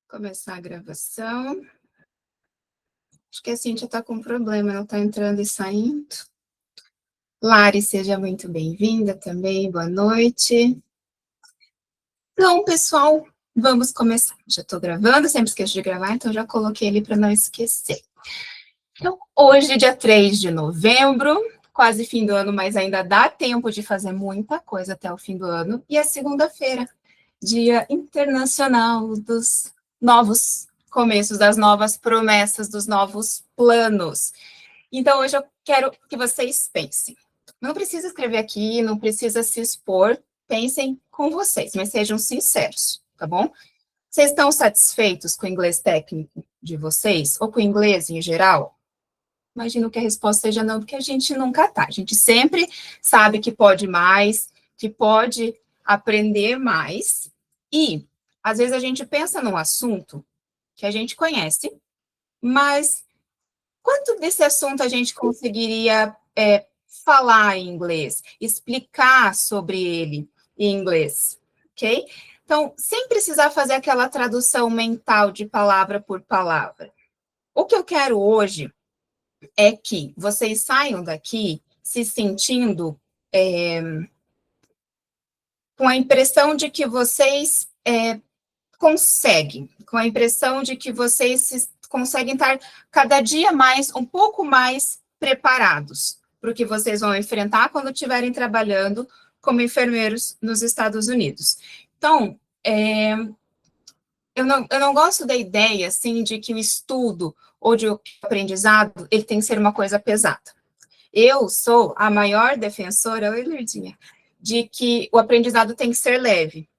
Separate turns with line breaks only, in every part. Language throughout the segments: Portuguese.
Começar a gravação. Acho que a Cíntia está com problema, ela está entrando e saindo. Lari, seja muito bem-vinda também, boa noite. Então, pessoal, vamos começar. Já estou gravando, sempre esqueço de gravar, então já coloquei ali para não esquecer. Então, hoje, dia 3 de novembro, quase fim do ano, mas ainda dá tempo de fazer muita coisa até o fim do ano. E é segunda-feira, Dia Internacional dos Novos Começos, das novas promessas, dos novos planos. Então, hoje eu quero que vocês pensem. Não precisa escrever aqui, não precisa se expor, pensem com vocês, mas sejam sinceros, tá bom? Vocês estão satisfeitos com o inglês técnico de vocês, ou com o inglês em geral? Imagino que a resposta seja não, porque a gente nunca tá. A gente sempre sabe que pode mais, que pode aprender mais. E, às vezes, a gente pensa num assunto que a gente conhece, mas quanto desse assunto a gente conseguiria falar em inglês, explicar sobre ele em inglês, ok? Então, sem precisar fazer aquela tradução mental de palavra por palavra. O que eu quero hoje é que vocês saiam daqui se sentindo com a impressão de que vocês conseguem, com a impressão de que vocês conseguem estar cada dia mais, um pouco mais preparados para o que vocês vão enfrentar quando estiverem trabalhando como enfermeiros nos Estados Unidos. Então, eu não gosto da ideia, assim, de que o estudo ou de o aprendizado, ele tem que ser uma coisa pesada. Eu sou a maior defensora, oi, Lurdinha, de que o aprendizado tem que ser leve.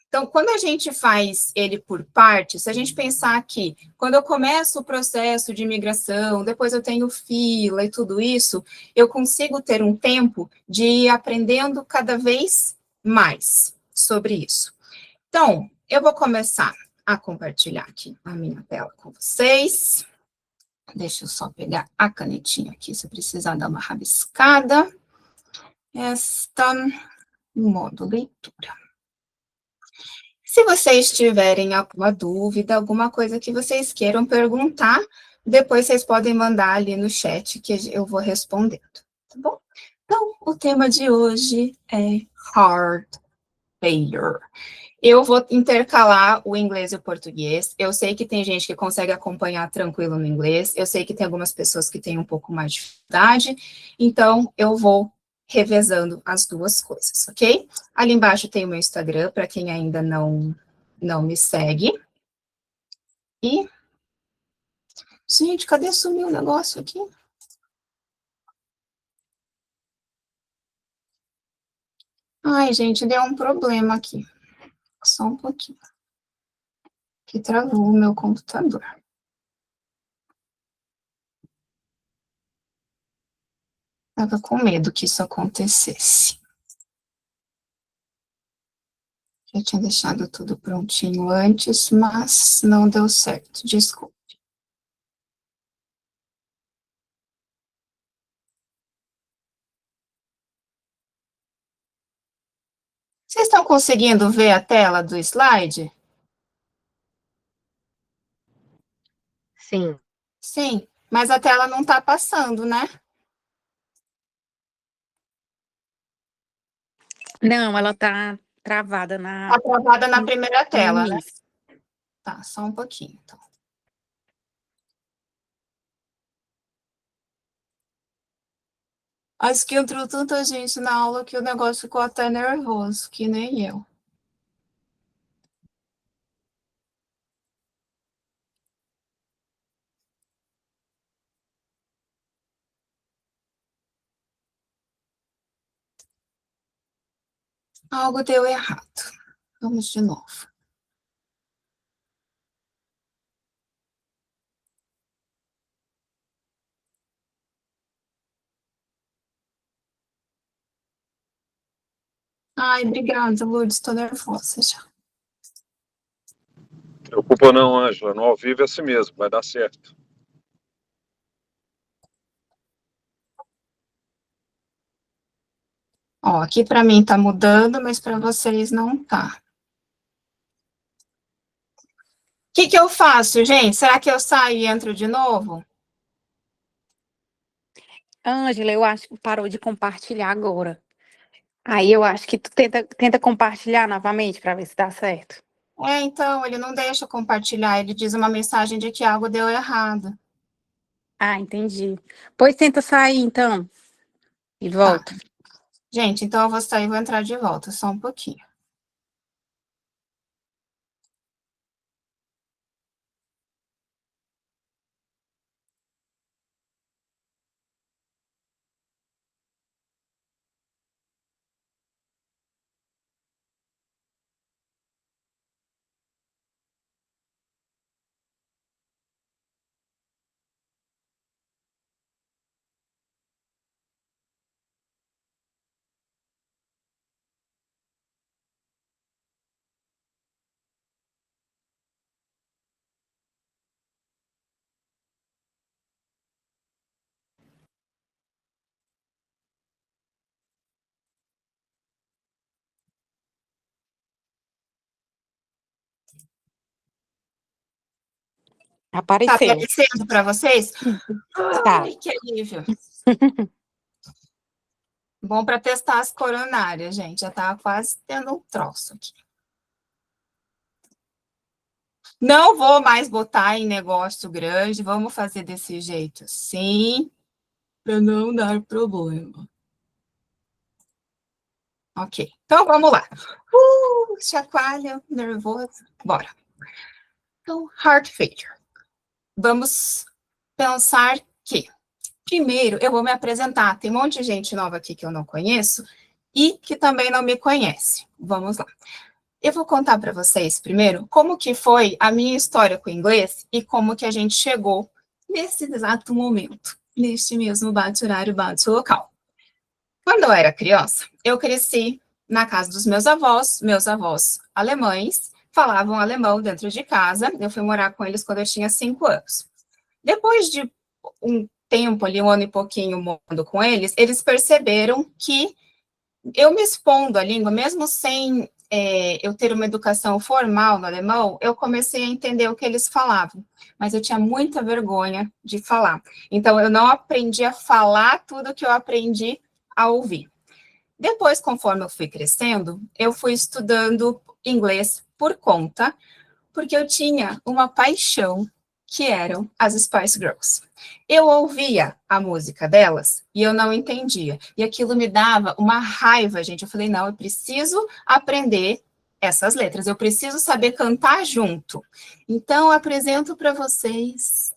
Então, quando a gente faz ele por partes, se a gente pensar que quando eu começo o processo de imigração, depois eu tenho fila e tudo isso, eu consigo ter um tempo de ir aprendendo cada vez mais sobre isso. Então, eu vou começar a compartilhar aqui a minha tela com vocês. Deixa eu só pegar a canetinha aqui, se eu precisar dar uma rabiscada. Modo leitura. Se vocês tiverem alguma dúvida, alguma coisa que vocês queiram perguntar, depois vocês podem mandar ali no chat que eu vou respondendo, tá bom? Então, o tema de hoje é heart failure. Eu vou intercalar o inglês e o português. Eu sei que tem gente que consegue acompanhar tranquilo no inglês. Eu sei que tem algumas pessoas que têm um pouco mais de dificuldade. Então, eu vou revezando as duas coisas, ok? Ali embaixo tem o meu Instagram, para quem ainda não me segue. E, gente, cadê sumiu o negócio aqui? Ai, gente, deu um problema aqui. Só um pouquinho. Que travou o meu computador. Estava com medo que isso acontecesse. Já tinha deixado tudo prontinho antes, mas não deu certo, desculpe. Vocês estão conseguindo ver a tela do slide?
Sim.
Sim, mas a tela não está passando, né?
Não, ela tá travada na...
Está travada na primeira tela, né?
início.
Tá, só um pouquinho, então. Acho que entrou tanta gente na aula que o negócio ficou até nervoso, que nem eu. Algo deu errado. Vamos de novo. Ai, obrigada, Lourdes, estou nervosa já.
Não preocupa não, Ângela, no ao vivo é assim mesmo, vai dar certo.
Ó, aqui para mim tá mudando, mas para vocês não tá. que eu faço, gente? Será que eu saio e entro de novo?
Ângela, eu acho que parou de compartilhar agora. Aí eu acho que tu tenta compartilhar novamente para ver se dá certo.
Então, ele não deixa eu compartilhar, ele diz uma mensagem de que algo deu errado.
Ah, entendi. Pois tenta sair, então, e
Tá.
volta.
Gente, então eu vou sair e vou entrar de volta, só um pouquinho. Tá
Apareceu.
aparecendo para vocês?
Tá.
Ai, que alívio. Bom para testar as coronárias, gente. Já tava quase tendo um troço aqui. Não vou mais botar em negócio grande, vamos fazer desse jeito assim, para não dar problema. Ok, então vamos lá. Chacoalha, nervoso, bora. Então, heart failure. Vamos pensar que, primeiro, eu vou me apresentar. Tem um monte de gente nova aqui que eu não conheço e que também não me conhece. Vamos lá. Eu vou contar para vocês, primeiro, como que foi a minha história com o inglês e como que a gente chegou nesse exato momento, neste mesmo bate-horário, bate-local. Quando eu era criança, eu cresci na casa dos meus avós alemães, falavam alemão dentro de casa, eu fui morar com eles quando eu tinha 5 anos. Depois de um tempo ali, um ano e pouquinho morando com eles, eles perceberam que eu me expondo à língua, mesmo sem eu ter uma educação formal no alemão, eu comecei a entender o que eles falavam, mas eu tinha muita vergonha de falar. Então, eu não aprendi a falar tudo que eu aprendi a ouvir. Depois, conforme eu fui crescendo, eu fui estudando inglês por conta, porque eu tinha uma paixão que eram as Spice Girls. Eu ouvia a música delas e eu não entendia. E aquilo me dava uma raiva, gente. Eu falei, não, eu preciso aprender essas letras, eu preciso saber cantar junto. Então, apresento para vocês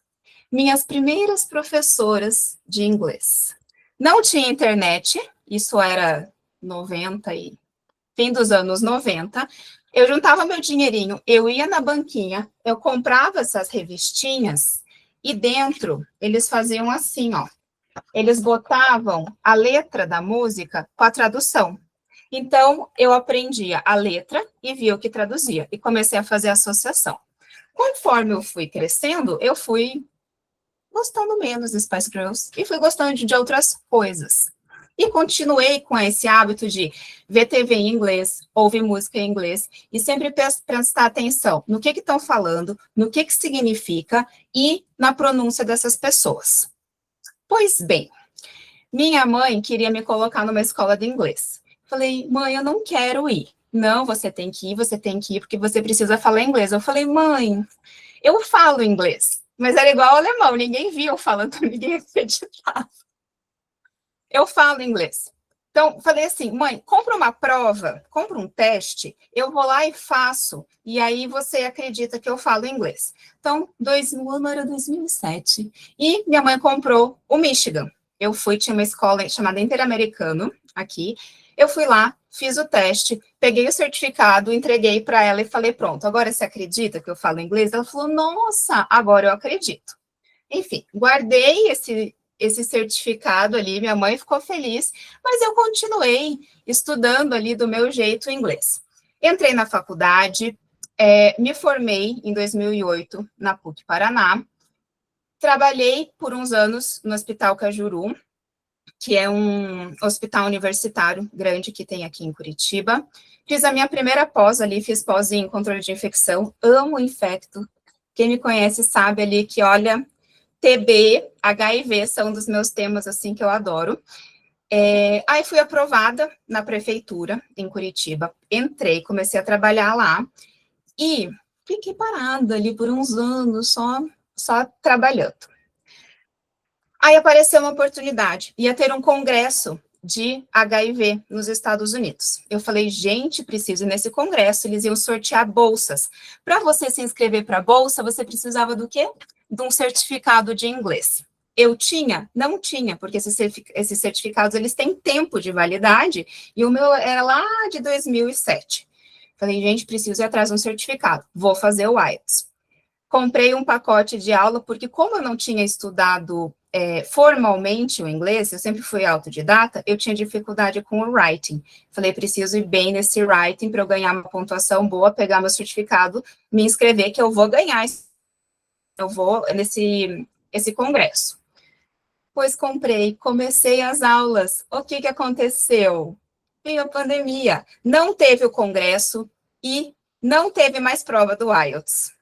minhas primeiras professoras de inglês. Não tinha internet, isso era 90 e fim dos anos 90, eu juntava meu dinheirinho, eu ia na banquinha, eu comprava essas revistinhas e dentro eles faziam assim, ó. Eles botavam a letra da música com a tradução. Então, eu aprendia a letra e via o que traduzia e comecei a fazer a associação. Conforme eu fui crescendo, eu fui gostando menos de Spice Girls e fui gostando de outras coisas. E continuei com esse hábito de ver TV em inglês, ouvir música em inglês e sempre prestar atenção no que estão falando, no que significa e na pronúncia dessas pessoas. Pois bem, minha mãe queria me colocar numa escola de inglês. Falei, mãe, eu não quero ir. Não, você tem que ir, porque você precisa falar inglês. Eu falei, mãe, eu falo inglês, mas era igual ao alemão, ninguém via eu falando, ninguém acreditava. Eu falo inglês. Então, falei assim, mãe, compra uma prova, compra um teste, eu vou lá e faço, e aí você acredita que eu falo inglês. Então, o ano era 2007, e minha mãe comprou o Michigan. Eu fui, tinha uma escola chamada Interamericano, aqui, eu fui lá, fiz o teste, peguei o certificado, entreguei para ela e falei, pronto, agora você acredita que eu falo inglês? Ela falou, nossa, agora eu acredito. Enfim, guardei esse certificado ali, minha mãe ficou feliz, mas eu continuei estudando ali do meu jeito inglês. Entrei na faculdade, me formei em 2008 na PUC Paraná, trabalhei por uns anos no Hospital Cajuru, que é um hospital universitário grande que tem aqui em Curitiba. Fiz a minha primeira pós ali, fiz pós em controle de infecção, amo infecto, Quem me conhece sabe ali que, olha, TB, HIV são um dos meus temas, assim, que eu adoro. Aí fui aprovada na prefeitura, em Curitiba. Entrei, comecei a trabalhar lá e fiquei parada ali por uns anos, só trabalhando. Aí apareceu uma oportunidade, ia ter um congresso de HIV nos Estados Unidos. Eu falei, gente, preciso ir nesse congresso, eles iam sortear bolsas. Para você se inscrever para a bolsa, você precisava do quê? De um certificado de inglês. Eu tinha? Não tinha, porque esses certificados, eles têm tempo de validade, e o meu era lá de 2007. Falei, gente, preciso ir atrás de um certificado, vou fazer o IELTS. Comprei um pacote de aula, porque como eu não tinha estudado formalmente o inglês, eu sempre fui autodidata, eu tinha dificuldade com o writing. Falei, preciso ir bem nesse writing para eu ganhar uma pontuação boa, pegar meu certificado, me inscrever, que eu vou ganhar, eu vou esse congresso. Pois comprei, comecei as aulas. O que aconteceu? Veio a pandemia. Não teve o congresso e não teve mais prova do IELTS.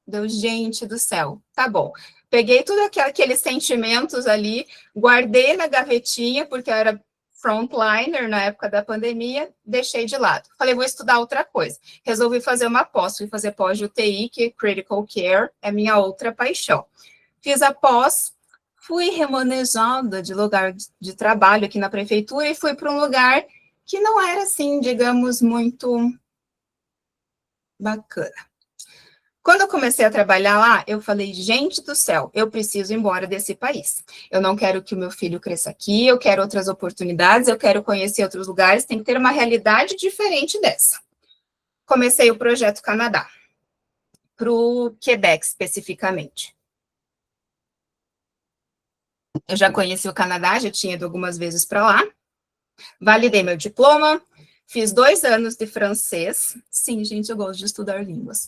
Deu, gente do céu, tá bom. Peguei tudo aqueles sentimentos ali, guardei na gavetinha, porque eu era frontliner na época da pandemia, deixei de lado. Falei, vou estudar outra coisa. Resolvi fazer uma pós, fui fazer pós de UTI, que Critical Care é minha outra paixão. Fiz a pós, fui remanejada de lugar de trabalho aqui na prefeitura e fui para um lugar que não era assim, digamos, muito bacana. Quando eu comecei a trabalhar lá, eu falei, gente do céu, eu preciso ir embora desse país. Eu não quero que o meu filho cresça aqui, eu quero outras oportunidades, eu quero conhecer outros lugares, tem que ter uma realidade diferente dessa. Comecei o Projeto Canadá, para o Quebec especificamente. Eu já conheci o Canadá, já tinha ido algumas vezes para lá, validei meu diploma, fiz 2 anos de francês. Sim, gente, eu gosto de estudar línguas.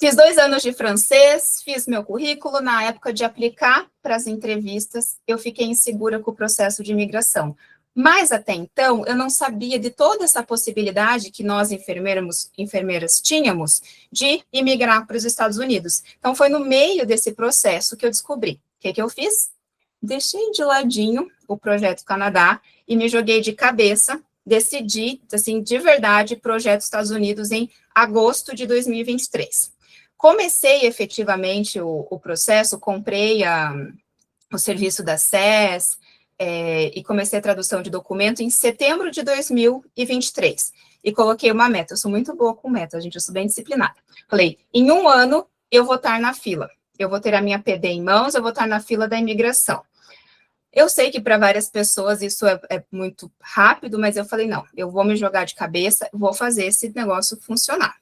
Fiz 2 anos de francês, fiz meu currículo. Na época de aplicar para as entrevistas, eu fiquei insegura com o processo de imigração. Mas, até então, eu não sabia de toda essa possibilidade que nós, enfermeiras, tínhamos de imigrar para os Estados Unidos. Então, foi no meio desse processo que eu descobri. O que eu fiz? Deixei de ladinho o Projeto Canadá e me joguei de cabeça, decidi, assim, de verdade, Projeto Estados Unidos em agosto de 2023. Comecei efetivamente o processo, comprei o serviço da SES e comecei a tradução de documento em setembro de 2023. E coloquei uma meta, eu sou muito boa com meta, gente, eu sou bem disciplinada. Falei, em 1 ano eu vou estar na fila, eu vou ter a minha PD em mãos, eu vou estar na fila da imigração. Eu sei que para várias pessoas isso é muito rápido, mas eu falei, não, eu vou me jogar de cabeça, vou fazer esse negócio funcionar.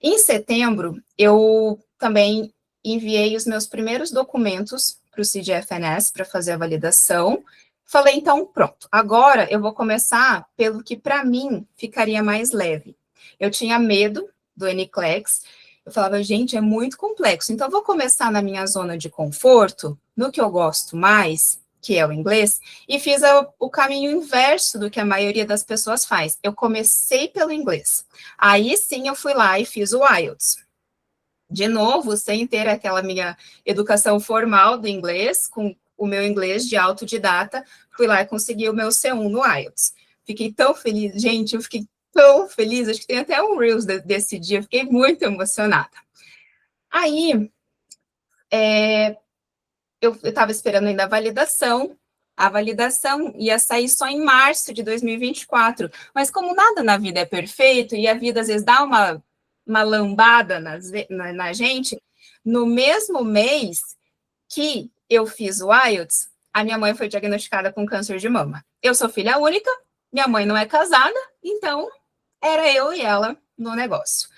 Em setembro, eu também enviei os meus primeiros documentos para o CGFNS para fazer a validação. Falei, então, pronto, agora eu vou começar pelo que para mim ficaria mais leve. Eu tinha medo do NCLEX, eu falava, gente, é muito complexo, então eu vou começar na minha zona de conforto, no que eu gosto mais, que é o inglês, e fiz o caminho inverso do que a maioria das pessoas faz. Eu comecei pelo inglês. Aí sim eu fui lá e fiz o IELTS. De novo, sem ter aquela minha educação formal do inglês, com o meu inglês de autodidata, fui lá e consegui o meu C1 no IELTS. Fiquei tão feliz, gente, eu fiquei tão feliz, acho que tem até um Reels desse dia, fiquei muito emocionada. Aí, eu estava esperando ainda a validação ia sair só em março de 2024, mas como nada na vida é perfeito, e a vida às vezes dá uma lambada na gente, no mesmo mês que eu fiz o IELTS, a minha mãe foi diagnosticada com câncer de mama. Eu sou filha única, minha mãe não é casada, então era eu e ela no negócio.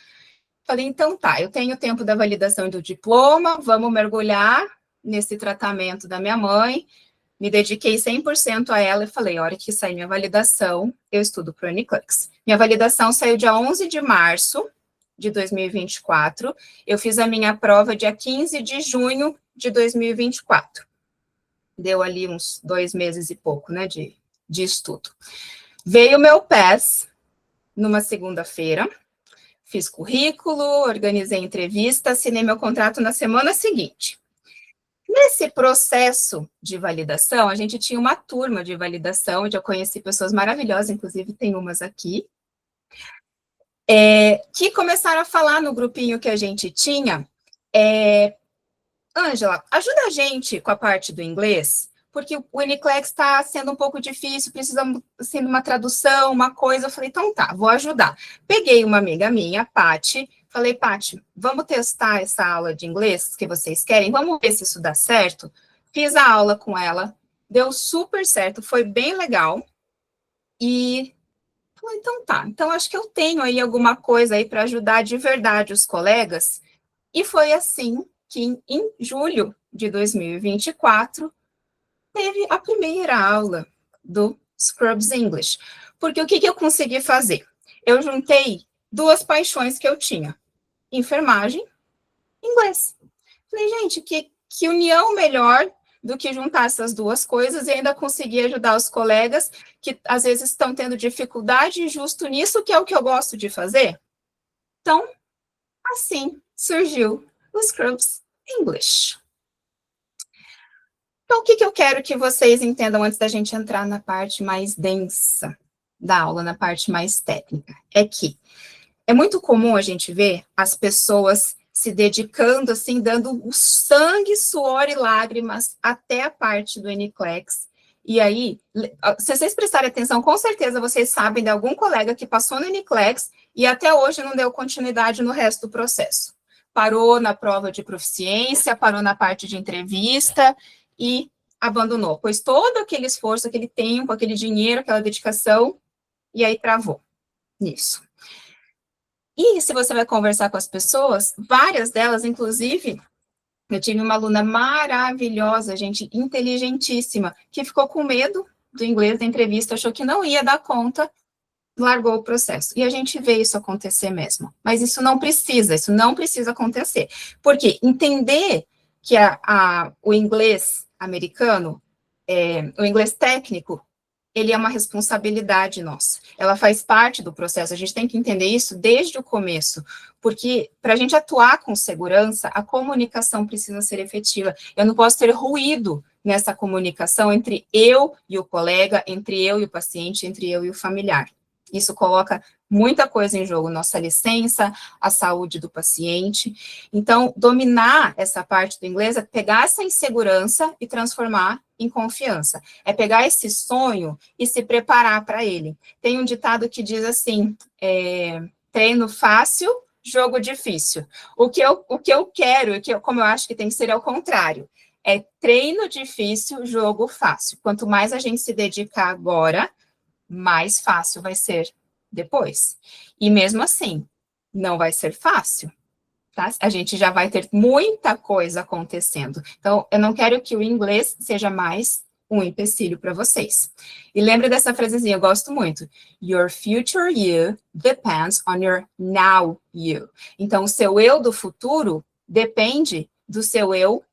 Falei, então tá, eu tenho o tempo da validação do diploma, vamos mergulhar nesse tratamento da minha mãe, me dediquei 100% a ela e falei, a hora que sair minha validação, eu estudo para o NCLEX. Minha validação saiu dia 11 de março de 2024, eu fiz a minha prova dia 15 de junho de 2024. Deu ali uns 2 meses e pouco, né, de estudo. Veio o meu PES numa segunda-feira, fiz currículo, organizei entrevista, assinei meu contrato na semana seguinte. Nesse processo de validação, a gente tinha uma turma de validação, onde eu conheci pessoas maravilhosas, inclusive tem umas aqui, que começaram a falar no grupinho que a gente tinha, Ângela, ajuda a gente com a parte do inglês, porque o Uniclex está sendo um pouco difícil, precisamos assim, de uma tradução, uma coisa. Eu falei, então tá, vou ajudar. Peguei uma amiga minha, Paty, falei, Paty, vamos testar essa aula de inglês que vocês querem? Vamos ver se isso dá certo? Fiz a aula com ela, deu super certo, foi bem legal. E falei, então tá, então acho que eu tenho aí alguma coisa aí para ajudar de verdade os colegas. E foi assim que, em julho de 2024, teve a primeira aula do Scrubs English. Porque o que eu consegui fazer? Eu juntei duas paixões que eu tinha: enfermagem e inglês. Falei, gente, que união melhor do que juntar essas duas coisas e ainda conseguir ajudar os colegas que às vezes estão tendo dificuldade justo nisso, que é o que eu gosto de fazer. Então, assim surgiu o Scrubs English. Então, o que eu quero que vocês entendam antes da gente entrar na parte mais densa da aula, na parte mais técnica? É que é muito comum a gente ver as pessoas se dedicando, assim, dando o sangue, suor e lágrimas até a parte do NCLEX. E aí, se vocês prestarem atenção, com certeza vocês sabem de algum colega que passou no NCLEX e até hoje não deu continuidade no resto do processo. Parou na prova de proficiência, parou na parte de entrevista e abandonou, pois todo aquele esforço, aquele tempo, aquele dinheiro, aquela dedicação, e aí travou nisso. E se você vai conversar com as pessoas, várias delas, inclusive, eu tive uma aluna maravilhosa, gente, inteligentíssima, que ficou com medo do inglês da entrevista, achou que não ia dar conta, largou o processo. E a gente vê isso acontecer mesmo. Mas isso não precisa acontecer. Porque entender que o inglês americano, o inglês técnico, ele é uma responsabilidade nossa. Ela faz parte do processo. A gente tem que entender isso desde o começo, porque para a gente atuar com segurança, a comunicação precisa ser efetiva. Eu não posso ter ruído nessa comunicação entre eu e o colega, entre eu e o paciente, entre eu e o familiar. Isso coloca muita coisa em jogo, nossa licença, a saúde do paciente. Então, dominar essa parte do inglês é pegar essa insegurança e transformar em confiança. É pegar esse sonho e se preparar para ele. Tem um ditado que diz assim, treino fácil, jogo difícil. O que eu quero, como eu acho que tem que ser ao contrário, é treino difícil, jogo fácil. Quanto mais a gente se dedicar agora, mais fácil vai ser depois. E mesmo assim, não vai ser fácil, tá? A gente já vai ter muita coisa acontecendo. Então, eu não quero que o inglês seja mais um empecilho para vocês. E lembre dessa frasezinha, eu gosto muito. Your future you depends on your now you. Então, o seu eu do futuro depende do seu eu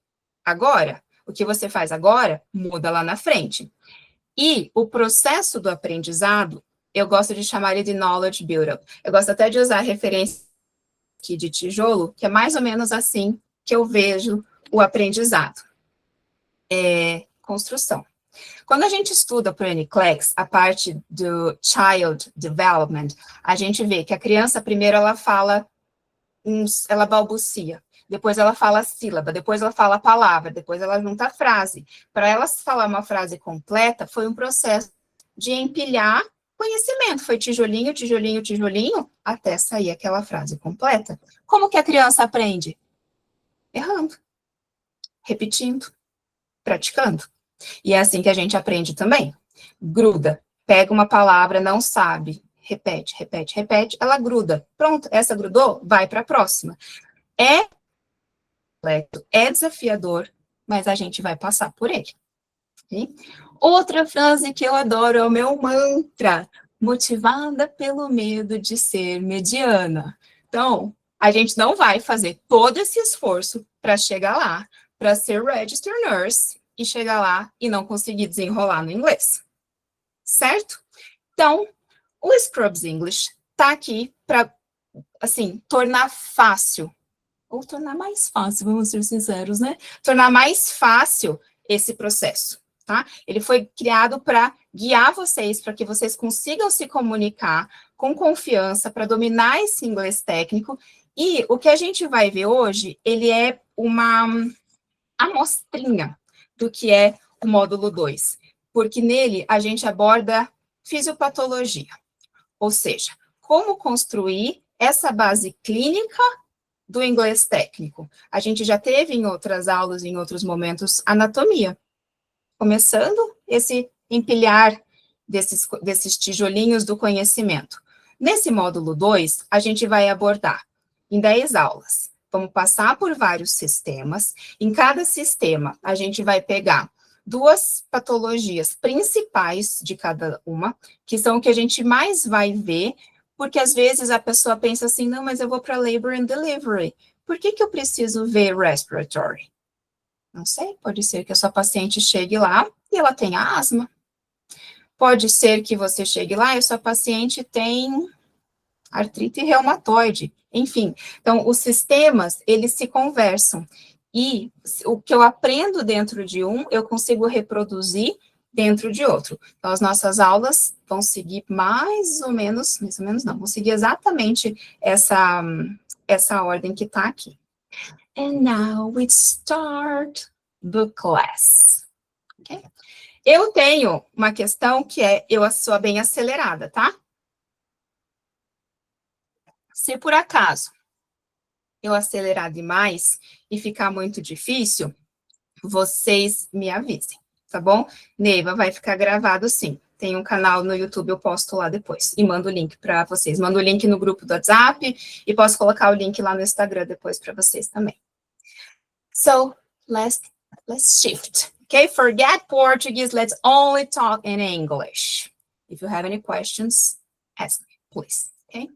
agora. O que você faz agora, muda lá na frente. E o processo do aprendizado, eu gosto de chamar ele de knowledge build-up. Eu gosto até de usar a referência aqui de tijolo, que é mais ou menos assim que eu vejo o aprendizado. Construção. Quando a gente estuda para o NCLEX, a parte do Child Development, a gente vê que a criança, primeiro, ela fala, ela balbucia. Depois ela fala a sílaba, depois ela fala a palavra, depois ela junta a frase. Para ela falar uma frase completa, foi um processo de empilhar conhecimento. Foi tijolinho, tijolinho, tijolinho, até sair aquela frase completa. Como que a criança aprende? Errando, repetindo, praticando. E é assim que a gente aprende também. Gruda, pega uma palavra, não sabe, repete, repete, repete, ela gruda. Pronto, essa grudou, vai para a próxima. É desafiador, mas a gente vai passar por ele. Okay? Outra frase que eu adoro é o meu mantra, motivada pelo medo de ser mediana. Então, a gente não vai fazer todo esse esforço para chegar lá, para ser registered nurse, e chegar lá e não conseguir desenrolar no inglês. Certo? Então, o Scrubs English está aqui para assim, tornar fácil, ou tornar mais fácil, vamos ser sinceros, né? Tornar mais fácil esse processo, tá? Ele foi criado para guiar vocês, para que vocês consigam se comunicar com confiança, para dominar esse inglês técnico. E o que a gente vai ver hoje, ele é uma amostrinha do que é o módulo 2, porque nele a gente aborda fisiopatologia, ou seja, como construir essa base clínica do inglês técnico. A gente já teve em outras aulas, em outros momentos, anatomia, começando esse empilhar desses tijolinhos do conhecimento. Nesse módulo 2, a gente vai abordar em 10 aulas. Vamos passar por vários sistemas. Em cada sistema, a gente vai pegar 2 patologias principais de cada uma, que são o que a gente mais vai ver, porque às vezes a pessoa pensa assim, não, mas eu vou para Labor and Delivery. Por que eu preciso ver Respiratory? Não sei, pode ser que a sua paciente chegue lá e ela tenha asma. Pode ser que você chegue lá e a sua paciente tem artrite reumatoide. Enfim, então os sistemas, eles se conversam. E o que eu aprendo dentro de um, eu consigo reproduzir dentro de outro. Então, as nossas aulas vão seguir mais ou menos não, vão seguir exatamente essa ordem que está aqui. And now we start the class. Okay? Eu tenho uma questão que eu sou bem acelerada, tá? Se por acaso eu acelerar demais e ficar muito difícil, vocês me avisem, tá bom? Neiva, vai ficar gravado sim. Tem um canal no YouTube, eu posto lá depois. E mando o link para vocês. Mando o link no grupo do WhatsApp e posso colocar o link lá no Instagram depois para vocês também. So, let's shift. Okay, forget Portuguese. Let's only talk in English. If you have any questions, ask me, please. Okay?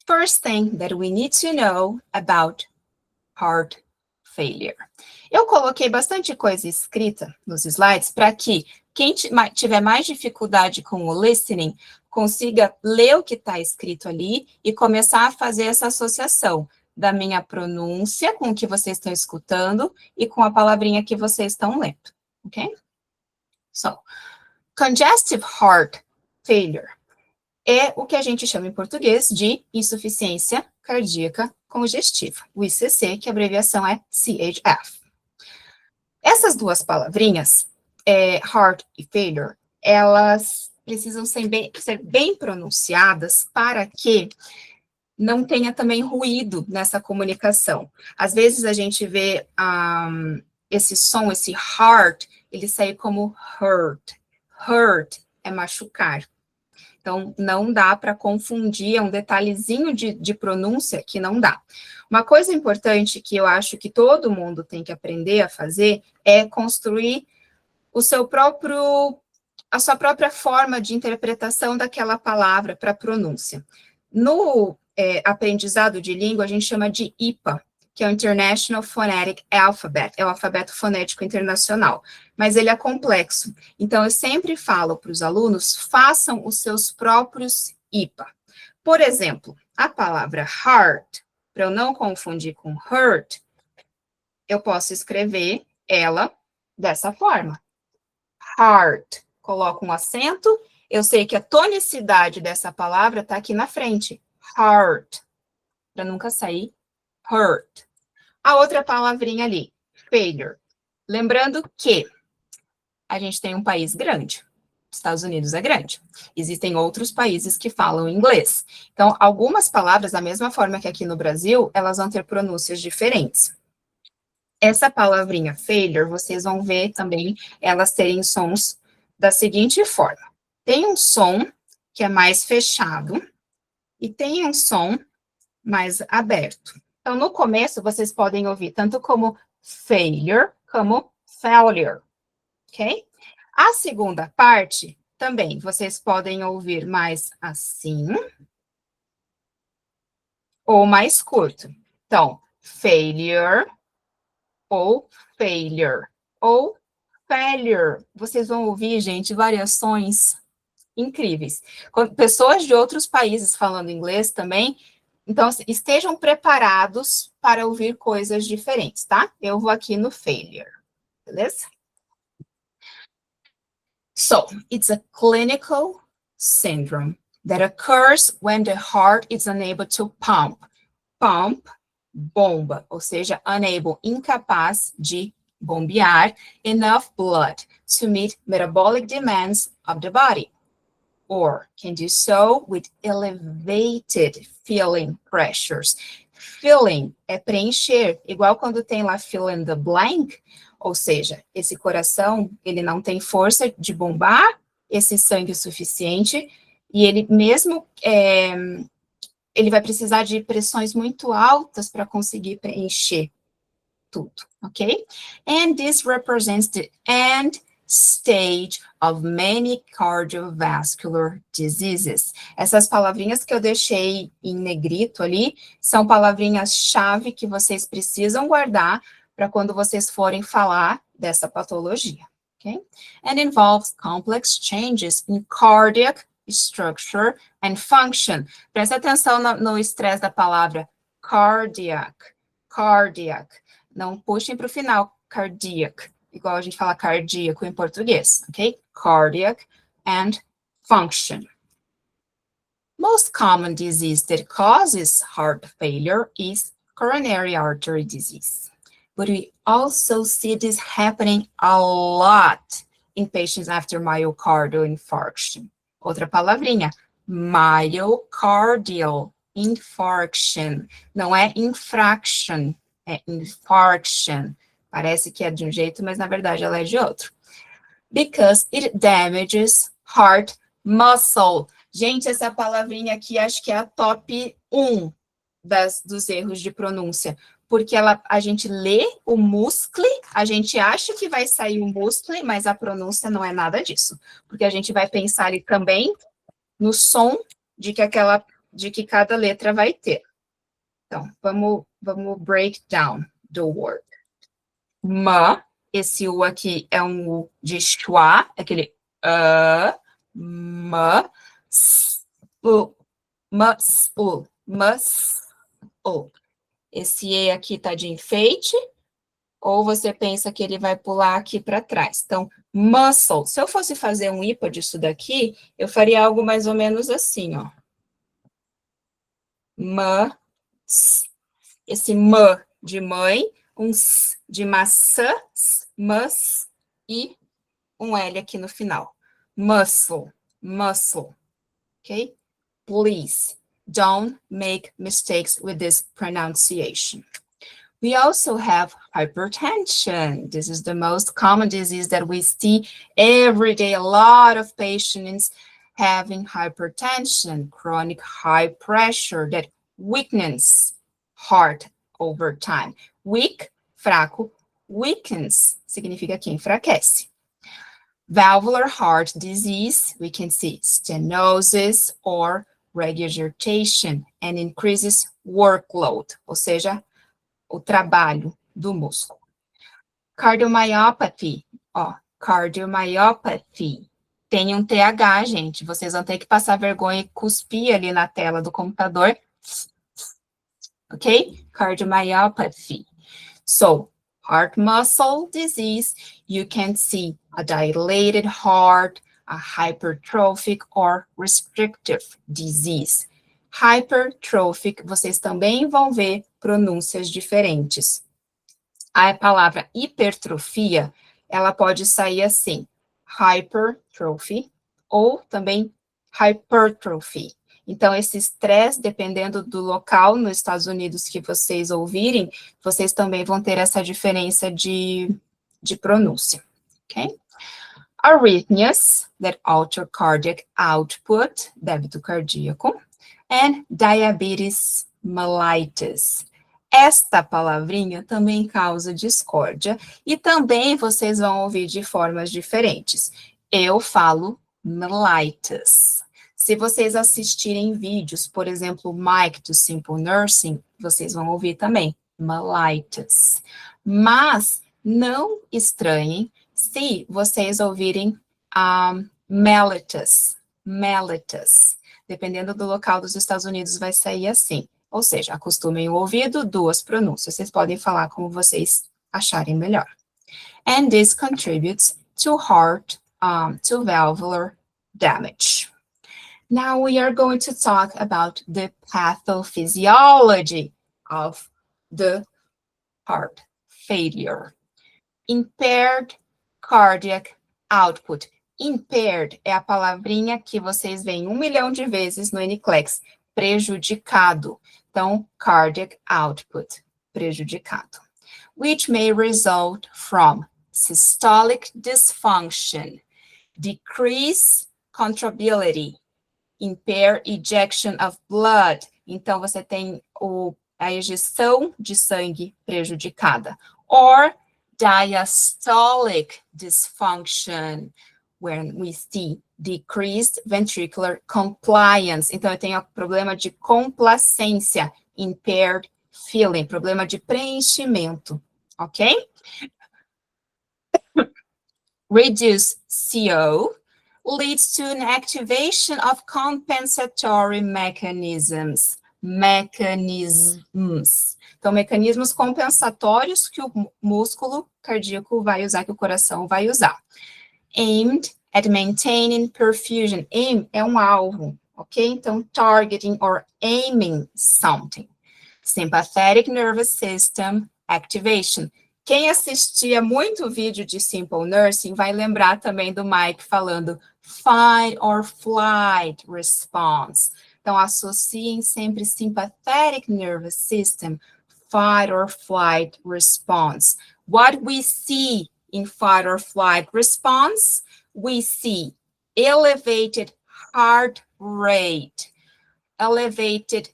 First thing that we need to know about heart failure. Eu coloquei bastante coisa escrita nos slides para que quem tiver mais dificuldade com o listening consiga ler o que está escrito ali e começar a fazer essa associação da minha pronúncia com o que vocês estão escutando e com a palavrinha que vocês estão lendo, ok? So, congestive heart failure é o que a gente chama em português de insuficiência cardíaca congestiva, o ICC, que a abreviação é CHF. Essas duas palavrinhas, heart e failure, elas precisam ser bem pronunciadas para que não tenha também ruído nessa comunicação. Às vezes a gente vê esse som, esse heart, ele sai como hurt. Hurt é machucar. Então, não dá para confundir, é um detalhezinho de pronúncia que não dá. Uma coisa importante que eu acho que todo mundo tem que aprender a fazer é construir a sua própria forma de interpretação daquela palavra para pronúncia. No aprendizado de língua, a gente chama de IPA, que é o International Phonetic Alphabet, é o alfabeto fonético internacional, mas ele é complexo. Então, eu sempre falo para os alunos, façam os seus próprios IPA. Por exemplo, a palavra heart, para eu não confundir com hurt, eu posso escrever ela dessa forma. Heart, coloco um acento, eu sei que a tonicidade dessa palavra está aqui na frente. Heart, para nunca sair hurt. A outra palavrinha ali, failure. Lembrando que a gente tem um país grande. Estados Unidos é grande. Existem outros países que falam inglês. Então, algumas palavras, da mesma forma que aqui no Brasil, elas vão ter pronúncias diferentes. Essa palavrinha failure, vocês vão ver também elas terem sons da seguinte forma. Tem um som que é mais fechado e tem um som mais aberto. Então, no começo, vocês podem ouvir tanto como failure, como failure, ok? A segunda parte, também, vocês podem ouvir mais assim, ou mais curto. Então, failure, ou failure, ou failure. Vocês vão ouvir, gente, variações incríveis. Pessoas de outros países falando inglês também Então, estejam preparados para ouvir coisas diferentes, tá? Eu vou aqui no failure, beleza? So, it's a clinical syndrome that occurs when the heart is unable to pump. Pump, bomba, ou seja, unable, incapaz de bombear enough blood to meet metabolic demands of the body, or can do so with elevated filling pressures. Filling é preencher, igual quando tem lá fill in the blank, ou seja, esse coração, ele não tem força de bombar esse sangue suficiente, e ele mesmo, ele vai precisar de pressões muito altas para conseguir preencher tudo, ok? And this represents the end stage of many cardiovascular diseases. Essas palavrinhas que eu deixei em negrito ali, são palavrinhas-chave que vocês precisam guardar para quando vocês forem falar dessa patologia, ok? And involves complex changes in cardiac structure and function. Presta atenção no estresse da palavra cardiac, cardiac. Não puxem para o final, cardiac, igual a gente fala cardíaco em português, ok? Cardiac and function. Most common disease that causes heart failure is coronary artery disease. But we also see this happening a lot in patients after myocardial infarction. Outra palavrinha, myocardial infarction. Não é infraction, é infarction. Parece que é de um jeito, mas na verdade ela é de outro. Because it damages heart muscle. Gente, essa palavrinha aqui acho que é a top 1 dos erros de pronúncia. Porque a gente lê o muscle, a gente acha que vai sair o muscle, mas a pronúncia não é nada disso. Porque a gente vai pensar ali também no som de que cada letra vai ter. Então, vamos break down the word. Ma, esse U aqui é um U de schwa, aquele ma, esse E aqui tá de enfeite, ou você pensa que ele vai pular aqui para trás. Então, muscle. Se eu fosse fazer um IPA disso daqui, eu faria algo mais ou menos assim, ó. Esse M de mãe, um S de maçã, mas e um L aqui no final. Muscle, muscle, ok? Please, don't make mistakes with this pronunciation. We also have hypertension. This is the most common disease that we see every day. A lot of patients having hypertension, chronic high pressure that weakens heart over time. Weak, fraco, weakens, significa que enfraquece. Valvular heart disease, we can see stenosis or regurgitation and increases workload, ou seja, o trabalho do músculo. Cardiomyopathy, ó, cardiomyopathy. Tem um TH, gente, vocês vão ter que passar vergonha e cuspir ali na tela do computador. Ok? Cardiomyopathy. So, heart muscle disease, you can see a dilated heart, a hypertrophic or restrictive disease. Hypertrophic, vocês também vão ver pronúncias diferentes. A palavra hipertrofia, ela pode sair assim, hypertrophy, ou também hypertrophy. Então, esse estresse, dependendo do local nos Estados Unidos que vocês ouvirem, vocês também vão ter essa diferença de pronúncia, ok? Arrhythmias, that alter cardiac output, débito cardíaco, and diabetes mellitus. Esta palavrinha também causa discórdia, e também vocês vão ouvir de formas diferentes. Eu falo mellitus. Se vocês assistirem vídeos, por exemplo, Mike do Simple Nursing, vocês vão ouvir também mellitus. Mas não estranhem se vocês ouvirem mellitus, mellitus. Dependendo do local dos Estados Unidos, vai sair assim. Ou seja, acostumem o ouvido, 2 pronúncias. Vocês podem falar como vocês acharem melhor. And this contributes to to valvular damage. Now we are going to talk about the pathophysiology of the heart failure. Impaired cardiac output. Impaired é a palavrinha que vocês veem 1 milhão de vezes no NCLEX. Prejudicado. Então, cardiac output, prejudicado. Which may result from systolic dysfunction, decrease contractility, impair ejection of blood. Então, você tem a ejeção de sangue prejudicada. Or diastolic dysfunction, when we see decreased ventricular compliance. Então, eu tenho problema de complacência, impaired filling, problema de preenchimento, ok? Reduce CO leads to an activation of compensatory mechanisms. Então, mecanismos compensatórios que o músculo cardíaco vai usar, que o coração vai usar. Aimed at maintaining perfusion. Aim é um alvo, ok? Então, targeting or aiming something. Sympathetic nervous system activation. Quem assistia muito vídeo de Simple Nursing vai lembrar também do Mike falando fight or flight response. Então, associem sempre sympathetic nervous system, fight or flight response. What we see in fight or flight response, we see elevated heart rate, elevated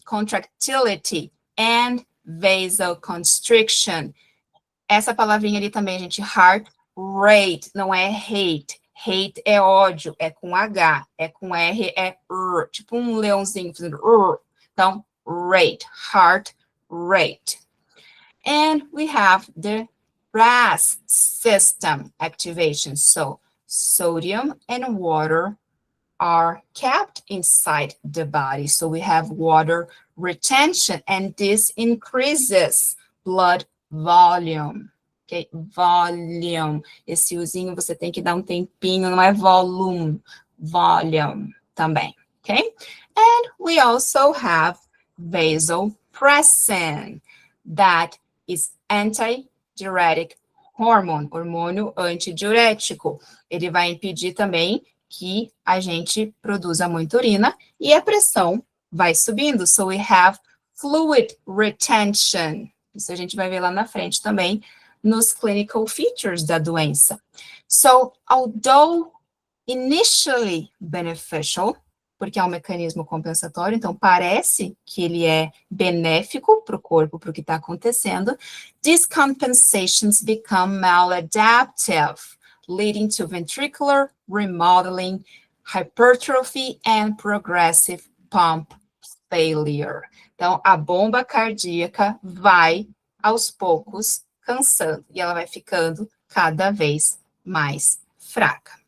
contractility, and vasoconstriction. Essa palavrinha ali também, gente, heart rate, não é hate. Hate é ódio, é com H, é com R, é R, tipo um leãozinho fazendo R. Então, rate, heart rate. And we have the RAS system activation. So, sodium and water are kept inside the body. So we have water retention, and this increases blood volume. Okay, volume. Esse uzinho você tem que dar um tempinho, não é volume, volume também, okay? And we also have vasopressin, that is antidiuretic hormone, hormônio antidiurético. Ele vai impedir também que a gente produza muita urina e a pressão vai subindo. So we have fluid retention. Isso a gente vai ver lá na frente também, nos clinical features da doença. So, although initially beneficial, porque é um mecanismo compensatório, então parece que ele é benéfico para o corpo, para o que está acontecendo, these compensations become maladaptive, leading to ventricular remodeling, hypertrophy, and progressive pump failure. Então, a bomba cardíaca vai, aos poucos, cansando, e ela vai ficando cada vez mais fraca.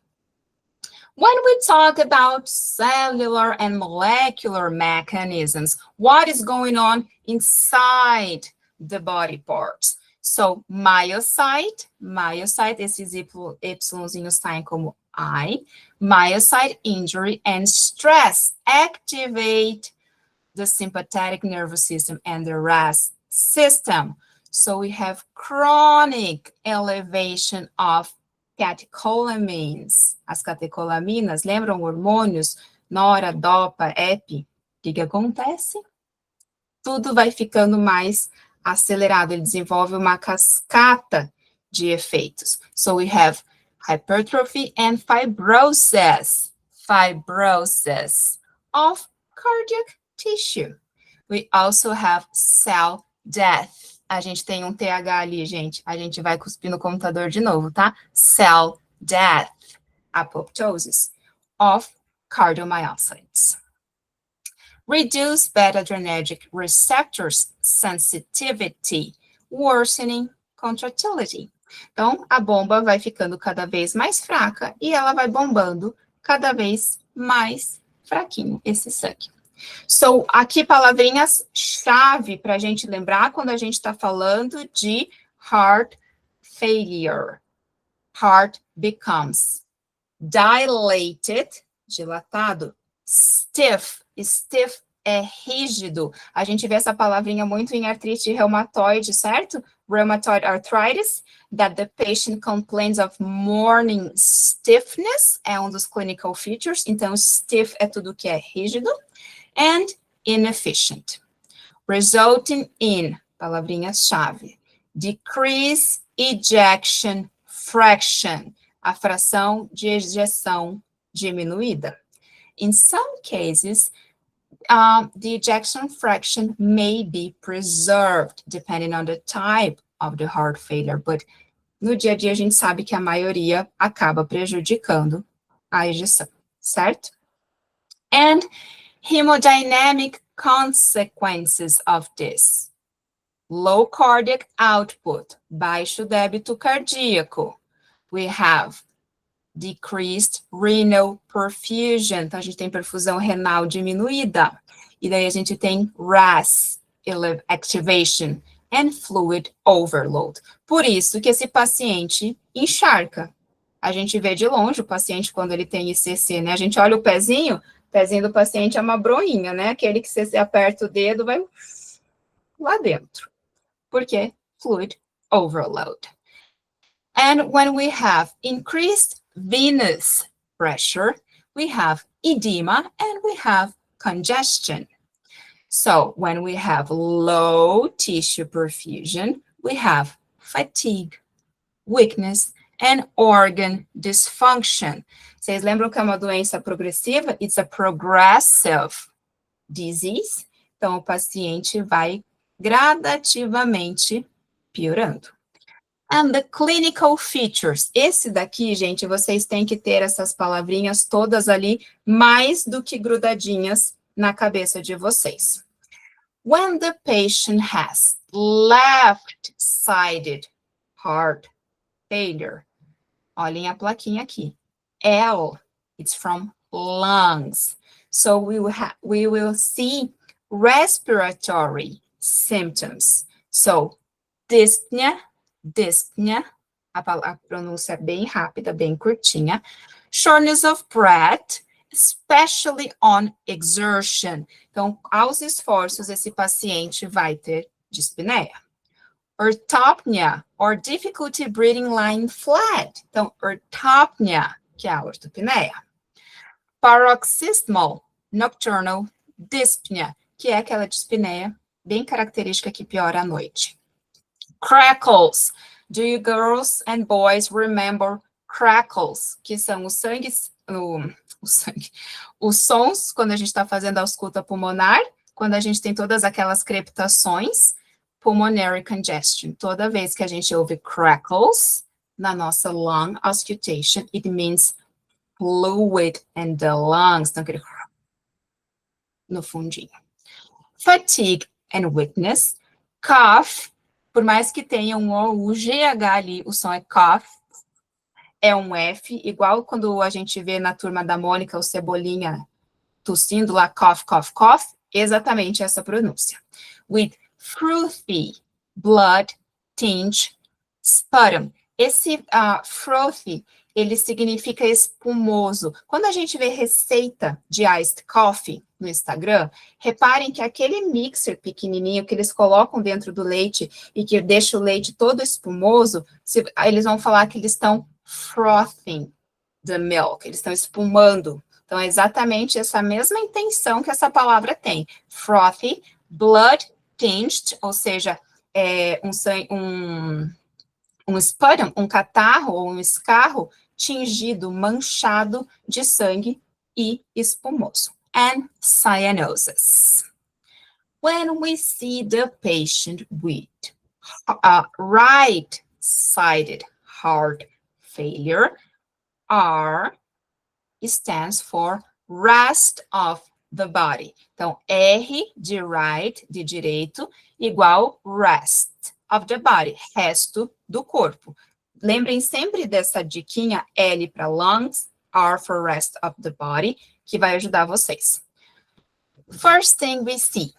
When we talk about cellular and molecular mechanisms, what is going on inside the body parts? So, myocyte, esses Yzinhos saem como I, myocyte injury and stress activate the sympathetic nervous system and the RAS system. So we have chronic elevation of catecholamines. As catecolaminas, lembram hormônios? Nora, dopa, epi. O que acontece? Tudo vai ficando mais acelerado. Ele desenvolve uma cascata de efeitos. So we have hypertrophy and fibrosis. Fibrosis of cardiac tissue. We also have cell death. A gente tem um TH ali, gente. A gente vai cuspir no computador de novo, tá? Cell death, apoptosis of cardiomyocytes. Reduce beta-adrenergic receptors sensitivity, worsening contractility. Então, a bomba vai ficando cada vez mais fraca e ela vai bombando cada vez mais fraquinho esse sangue, So, aqui palavrinhas-chave para a gente lembrar quando a gente está falando de heart failure. Heart becomes dilated, dilatado, stiff. Stiff é rígido. A gente vê essa palavrinha muito em artrite reumatoide, certo? Rheumatoid arthritis, that the patient complains of morning stiffness, é um dos clinical features. Então, stiff é tudo que é rígido. And inefficient, resulting in, palavrinha-chave, decrease ejection fraction, a fração de ejeção diminuída. In some cases, the ejection fraction may be preserved, depending on the type of the heart failure, but no dia a dia a gente sabe que a maioria acaba prejudicando a ejeção, certo? And hemodynamic consequences of this. Low cardiac output, baixo débito cardíaco. We have decreased renal perfusion, então a gente tem perfusão renal diminuída. E daí a gente tem RAS activation and fluid overload. Por isso que esse paciente encharca. A gente vê de longe o paciente quando ele tem ICC, né? A gente olha o pezinho do paciente é uma broinha, né? Aquele que você aperta o dedo, vai lá dentro. Por quê? Fluid overload. And when we have increased venous pressure, we have edema and we have congestion. So when we have low tissue perfusion, we have fatigue, weakness, and organ dysfunction. Vocês lembram que é uma doença progressiva? It's a progressive disease. Então, o paciente vai gradativamente piorando. And the clinical features. Esse daqui, gente, vocês têm que ter essas palavrinhas todas ali, mais do que grudadinhas na cabeça de vocês. When the patient has left-sided heart failure, olhem a plaquinha aqui. L, it's from lungs. So we will see respiratory symptoms. So, dyspnea, a pronúncia é bem rápida, bem curtinha. Shortness of breath, especially on exertion. Então, aos esforços, esse paciente vai ter dyspneia. Orthopnea, or difficulty breathing lying flat. Então, orthopnea, que é a ortopneia. Paroxysmal nocturnal dyspnea, que é aquela dyspneia bem característica que piora à noite. Crackles. Do you girls and boys remember crackles? Que são os sons quando a gente está fazendo a ausculta pulmonar, quando a gente tem todas aquelas crepitações, pulmonary congestion. Toda vez que a gente ouve crackles na nossa lung auscultation, it means fluid in the lungs. Então, aquele no fundinho. Fatigue and weakness. Cough, por mais que tenha um O, o GH ali, o som é cough, é um F, igual quando a gente vê na turma da Mônica o Cebolinha tossindo lá, cough, cough, cough, exatamente essa pronúncia. With frothy, blood-tinged sputum. Esse frothy, ele significa espumoso. Quando a gente vê receita de iced coffee no Instagram, reparem que aquele mixer pequenininho que eles colocam dentro do leite e que deixa o leite todo espumoso, eles vão falar que eles estão frothing the milk, eles estão espumando. Então, é exatamente essa mesma intenção que essa palavra tem. Frothy, blood-tinged, ou seja, um sputum, um catarro ou um escarro tingido, manchado de sangue e espumoso. And cyanosis. When we see the patient with right-sided heart failure, R stands for rest of the body. Então, R de right, de direito, igual rest of the body, resto do corpo. Lembrem sempre dessa diquinha, L para lungs, R for rest of the body, que vai ajudar vocês. First thing we see,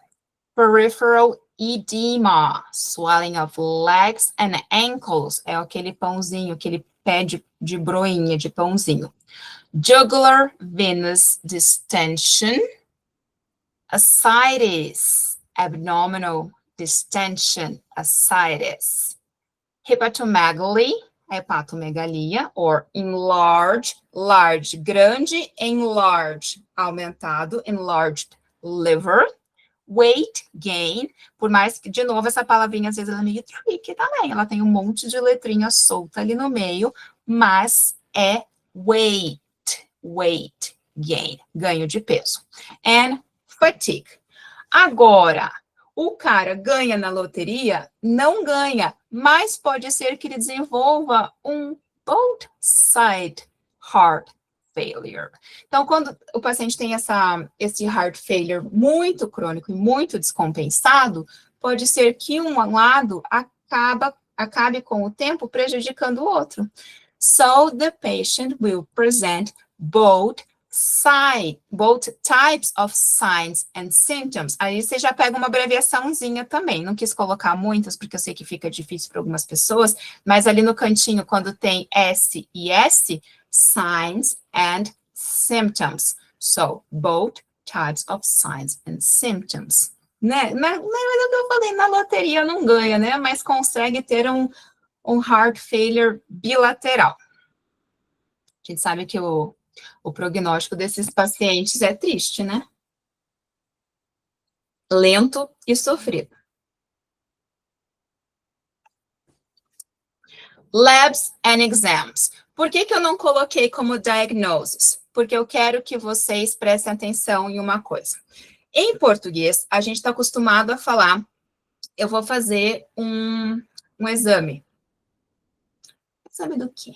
peripheral edema, swelling of legs and ankles. É aquele pãozinho, aquele pé de broinha, de pãozinho. Jugular venous distension, ascites, abdominal distension, ascites. Hepatomegaly, hepatomegalia, or enlarged, large, grande, enlarged, aumentado, enlarged liver. Weight gain, por mais que, de novo, essa palavrinha às vezes ela é meio tricky também, ela tem um monte de letrinha solta ali no meio, mas é weight gain, ganho de peso. And fatigue. Agora, o cara ganha na loteria? Não ganha, mas pode ser que ele desenvolva um both side heart failure. Então, quando o paciente tem esse heart failure muito crônico e muito descompensado, pode ser que um lado acabe com o tempo prejudicando o outro. So, the patient will present both types of signs and symptoms. Aí você já pega uma abreviaçãozinha também. Não quis colocar muitas, porque eu sei que fica difícil para algumas pessoas, mas ali no cantinho, quando tem S e S, signs and symptoms. So, both types of signs and symptoms. Né? Mas é o que eu falei, na loteria não ganha, né? Mas consegue ter um heart failure bilateral. A gente sabe que o prognóstico desses pacientes é triste, né? Lento e sofrido. Labs and exams. Por que eu não coloquei como diagnosis? Porque eu quero que vocês prestem atenção em uma coisa. Em português, a gente está acostumado a falar, eu vou fazer um exame. Exame do quê?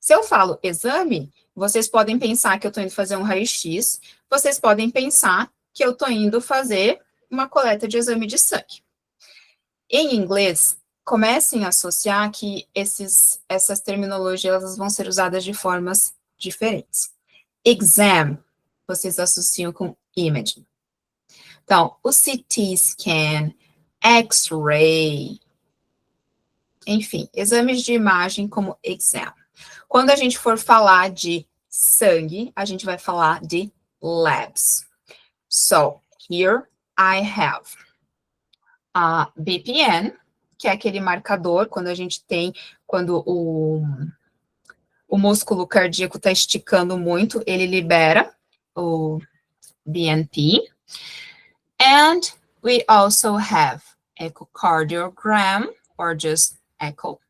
Se eu falo exame, vocês podem pensar que eu estou indo fazer um raio-x, vocês podem pensar que eu estou indo fazer uma coleta de exame de sangue. Em inglês, comecem a associar que essas terminologias vão ser usadas de formas diferentes. Exam, vocês associam com imaging. Então, o CT scan, X-ray, enfim, exames de imagem como exam. Quando a gente for falar de sangue, a gente vai falar de labs. So, here I have a BPN, que é aquele marcador, quando o músculo cardíaco está esticando muito, ele libera o BNP. And we also have echocardiogram, or just echo.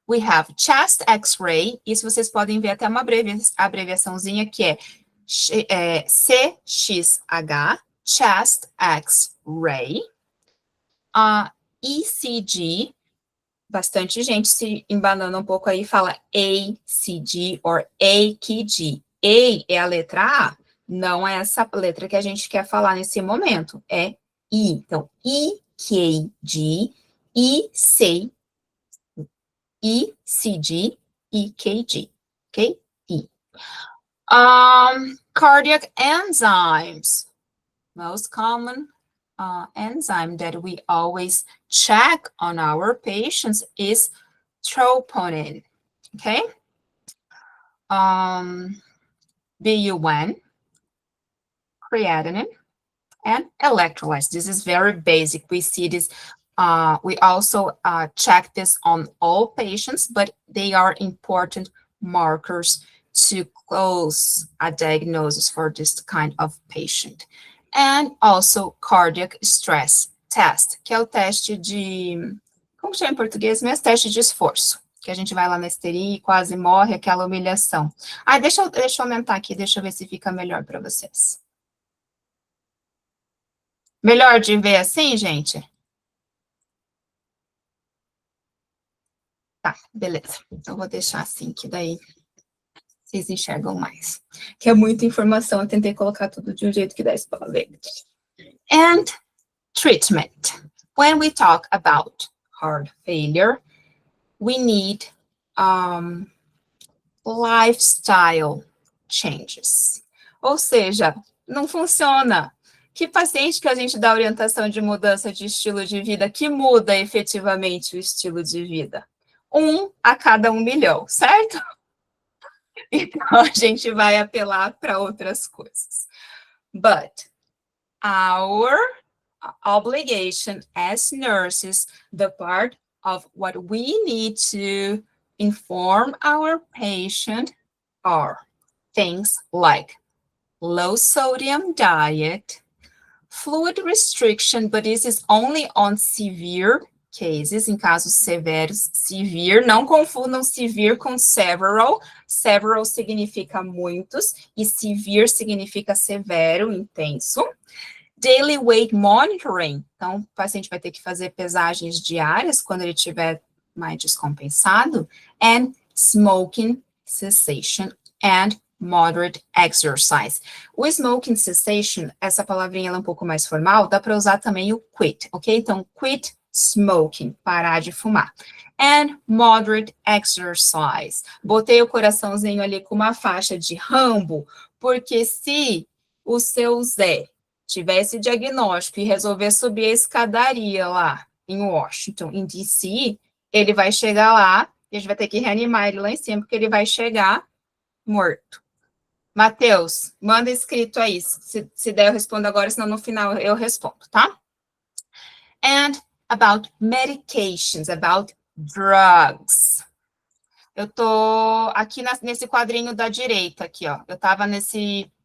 We have chest X-ray, isso vocês podem ver até uma abreviaçãozinha que é CXH, chest X-ray. ECG, bastante gente se embanando um pouco aí, fala ACG or AKG. A é a letra A, não é essa letra que a gente quer falar nesse momento, é I. Então, EKG, ECG, EKG, ok? E. Cardiac enzymes, most common enzyme that we always check on our patients is troponin, okay? BUN, creatinine, and electrolytes. This is very basic. We see this, we also check this on all patients, but they are important markers to close a diagnosis for this kind of patient. And also cardiac stress test, que é o teste de, como chama em português mesmo? Teste de esforço, que a gente vai lá na esteria e quase morre, aquela humilhação. Deixa eu aumentar aqui, deixa eu ver se fica melhor para vocês. Melhor de ver assim, gente? Tá, beleza. Então, vou deixar assim, que daí vocês enxergam mais. Que é muita informação, eu tentei colocar tudo de um jeito que dá para ver. And treatment. When we talk about heart failure, we need lifestyle changes. Ou seja, não funciona. Que paciente que a gente dá orientação de mudança de estilo de vida que muda efetivamente o estilo de vida? 1 a cada 1 milhão, certo? Então, a gente vai apelar para outras coisas. But our obligation as nurses, the part of what we need to inform our patient are things like low sodium diet, fluid restriction, but this is only on severe cases, em casos severos, severe, não confundam severe com several. Several significa muitos, e severe significa severo, intenso. Daily weight monitoring, então o paciente vai ter que fazer pesagens diárias quando ele estiver mais descompensado. And smoking cessation and moderate exercise. O smoking cessation, essa palavrinha ela é um pouco mais formal, dá para usar também o quit, ok? Então, quit smoking, parar de fumar. And moderate exercise. Botei o coraçãozinho ali com uma faixa de Rambo, porque se o seu Zé tivesse diagnóstico e resolver subir a escadaria lá em Washington, em DC, ele vai chegar lá, e a gente vai ter que reanimar ele lá em cima, porque ele vai chegar morto. Matheus, manda escrito aí, se der eu respondo agora, senão no final eu respondo, tá? And about medications, about drugs. Eu tô aqui nesse quadrinho da direita aqui, ó. Eu tava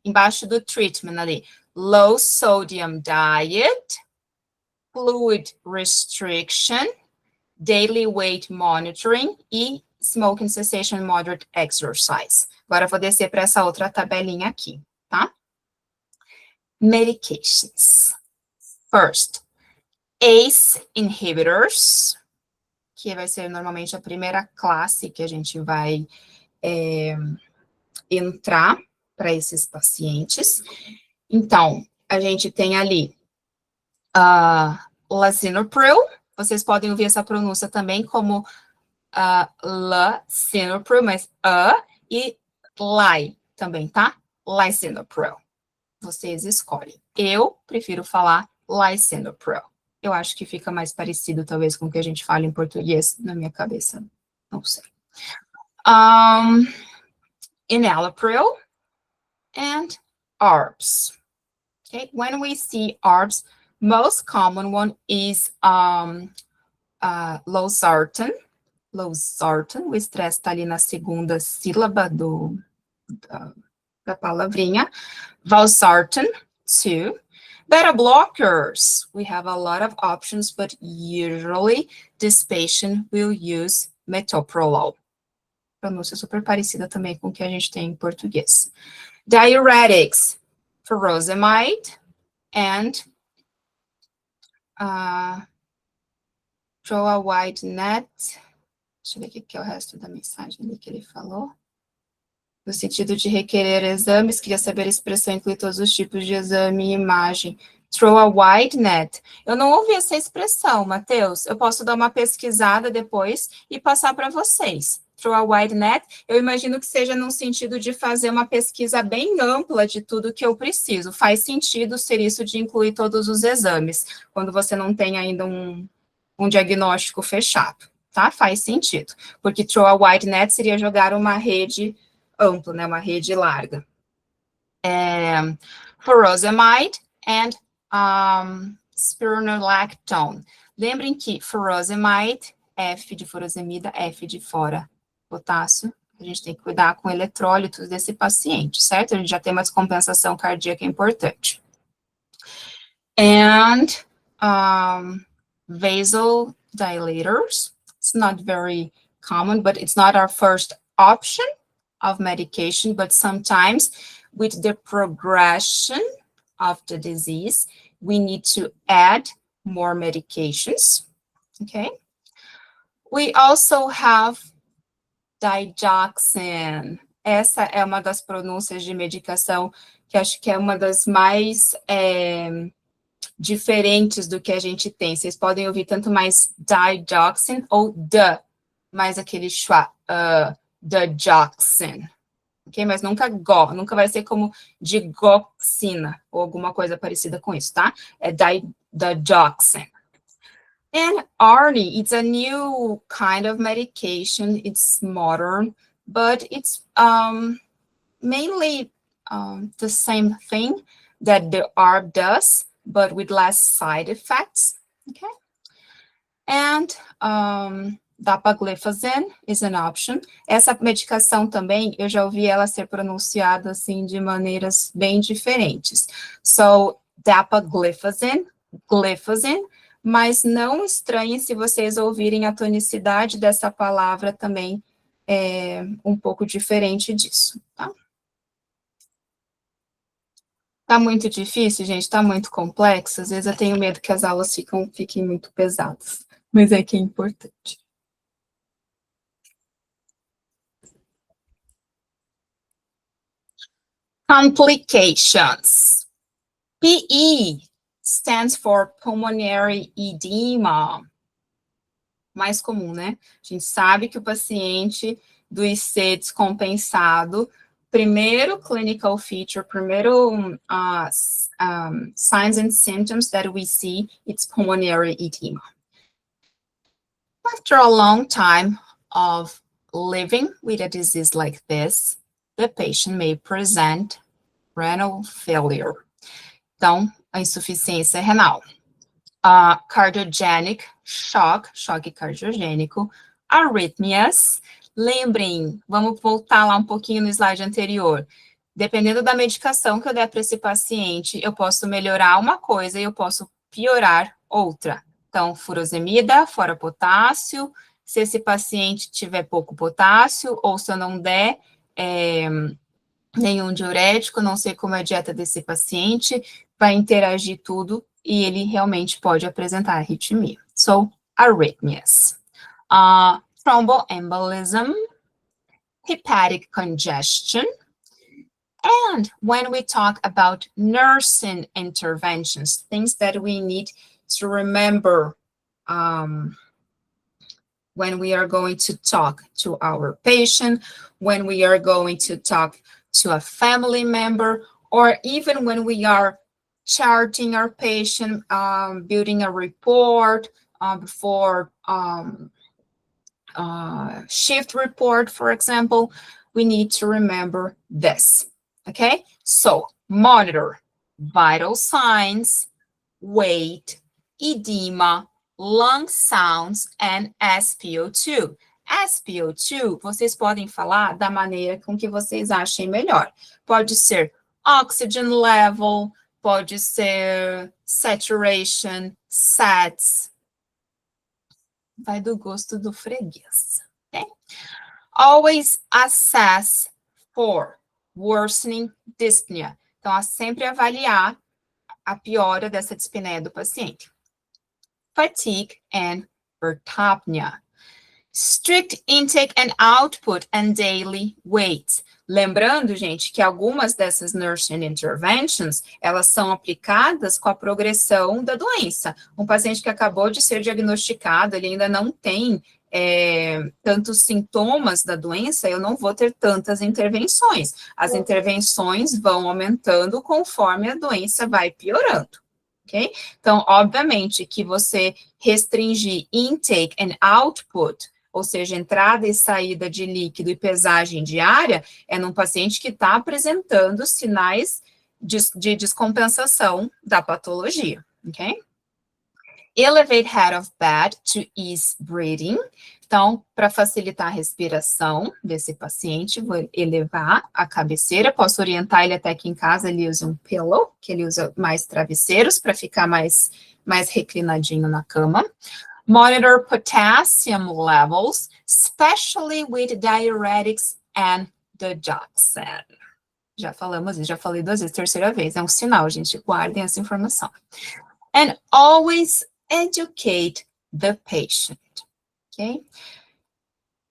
embaixo do treatment ali. Low sodium diet, fluid restriction, daily weight monitoring e smoking cessation moderate exercise. Agora eu vou descer para essa outra tabelinha aqui, tá? Medications. First, ACE inhibitors, que vai ser normalmente a primeira classe que a gente vai entrar para esses pacientes. Então, a gente tem ali lisinopril, vocês podem ouvir essa pronúncia também como lisinopril, mas e Ly também, tá? Lisinopril. Vocês escolhem. Eu prefiro falar lisinopril. Eu acho que fica mais parecido, talvez, com o que a gente fala em português, na minha cabeça. Não sei. Enalapril and ARBs. Okay, when we see ARBs, most common one is losartan. Losartan, o estresse está ali na segunda sílaba da palavrinha. Valsartan, 2. Beta blockers, we have a lot of options, but usually this patient will use metoprolol. Pronúncia super parecida também com o que a gente tem em português. Diuretics, furosemide and draw a wide net. Deixa eu ver o que é o resto da mensagem ali que ele falou. No sentido de requerer exames, queria saber a expressão inclui todos os tipos de exame e imagem. Throw a wide net. Eu não ouvi essa expressão, Matheus. Eu posso dar uma pesquisada depois e passar para vocês. Throw a wide net, eu imagino que seja no sentido de fazer uma pesquisa bem ampla de tudo que eu preciso. Faz sentido ser isso de incluir todos os exames, quando você não tem ainda um diagnóstico fechado, tá? Faz sentido. Porque throw a wide net seria jogar uma rede amplo, né, uma rede larga. Furosemide and spironolactone. Lembrem que furosemide, F de furosemida, F de fora, potássio. A gente tem que cuidar com eletrólitos desse paciente, certo? A gente já tem uma descompensação cardíaca importante. And vasodilators. It's not very common, but it's not our first option of medication, but sometimes with the progression of the disease, we need to add more medications, okay? We also have digoxin. Essa é uma das pronúncias de medicação que acho que é uma das mais diferentes do que a gente tem. Vocês podem ouvir tanto mais digoxin ou mais aquele schwa, digoxin, ok? Mas nunca go, nunca vai ser como digoxina, ou alguma coisa parecida com isso, tá? É digoxin. And ARNI, it's a new kind of medication. It's modern, but it's mainly the same thing that the ARB does, but with less side effects, okay? And dapagliflozin is an option. Essa medicação também, eu já ouvi ela ser pronunciada assim de maneiras bem diferentes. So, dapagliflozin, gliflozin, mas não estranhe se vocês ouvirem a tonicidade dessa palavra também é um pouco diferente disso, tá? Tá muito difícil, gente? Tá muito complexo? Às vezes eu tenho medo que as aulas fiquem muito pesadas, mas é que é importante. Complications. PE stands for pulmonary edema. Mais comum, né? A gente sabe que o paciente do IC descompensado, primeiro clinical feature, primeiro signs and symptoms that we see, it's pulmonary edema. After a long time of living with a disease like this, the patient may present renal failure. Então, a insuficiência renal. Cardiogenic shock, choque cardiogênico, arrhythmias. Lembrem, vamos voltar lá um pouquinho no slide anterior. Dependendo da medicação que eu der para esse paciente, eu posso melhorar uma coisa e eu posso piorar outra. Então, furosemida, fora potássio, se esse paciente tiver pouco potássio, ou se eu não der nenhum diurético, não sei como é a dieta desse paciente, vai interagir tudo e ele realmente pode apresentar arritmia. So, arrhythmias. Thromboembolism, hepatic congestion, and when we talk about nursing interventions, things that we need to remember when we are going to talk to our patient, when we are going to talk to a family member, or even when we are charting our patient, building a report before shift report, for example, we need to remember this, okay? So, monitor vital signs, weight, edema, lung sounds, and SpO2. SpO2, vocês podem falar da maneira com que vocês achem melhor. Pode ser oxygen level, pode ser saturation, SATs. Vai do gosto do freguês, okay? Always assess for worsening dyspnea. Então, sempre avaliar a piora dessa dispneia do paciente. Fatigue and orthopnea. Strict intake and output and daily weights. Lembrando, gente, que algumas dessas nursing interventions, elas são aplicadas com a progressão da doença. Um paciente que acabou de ser diagnosticado, ele ainda não tem tantos sintomas da doença, eu não vou ter tantas intervenções. As intervenções vão aumentando conforme a doença vai piorando. Ok? Então, obviamente, que você restringir intake and output, ou seja, entrada e saída de líquido e pesagem diária, é num paciente que está apresentando sinais de descompensação da patologia, ok? Elevate head of bed to ease breathing. Então, para facilitar a respiração desse paciente, vou elevar a cabeceira, posso orientar ele até que em casa ele use um pillow, que ele usa mais travesseiros para ficar mais reclinadinho na cama. Monitor potassium levels, especially with diuretics and digoxin. Já falamos, já falei 2 vezes, terceira vez, é um sinal, gente, guardem essa informação. And always educate the patient, okay?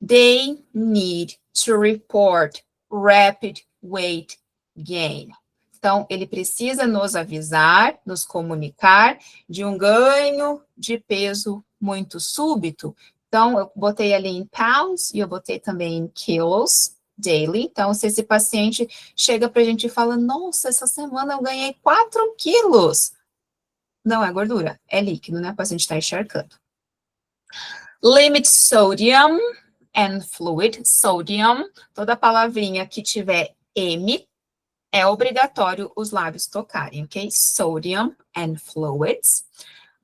They need to report rapid weight gain. Então, ele precisa nos avisar, nos comunicar de um ganho de peso muito súbito. Então, eu botei ali em pounds e eu botei também em quilos, daily. Então, se esse paciente chega para a gente e fala, nossa, essa semana eu ganhei 4 quilos. Não é gordura, é líquido, né? O paciente está encharcando. Limit sodium and fluid. Sodium, toda palavrinha que tiver M, é obrigatório os lábios tocarem, ok? Sodium and fluids.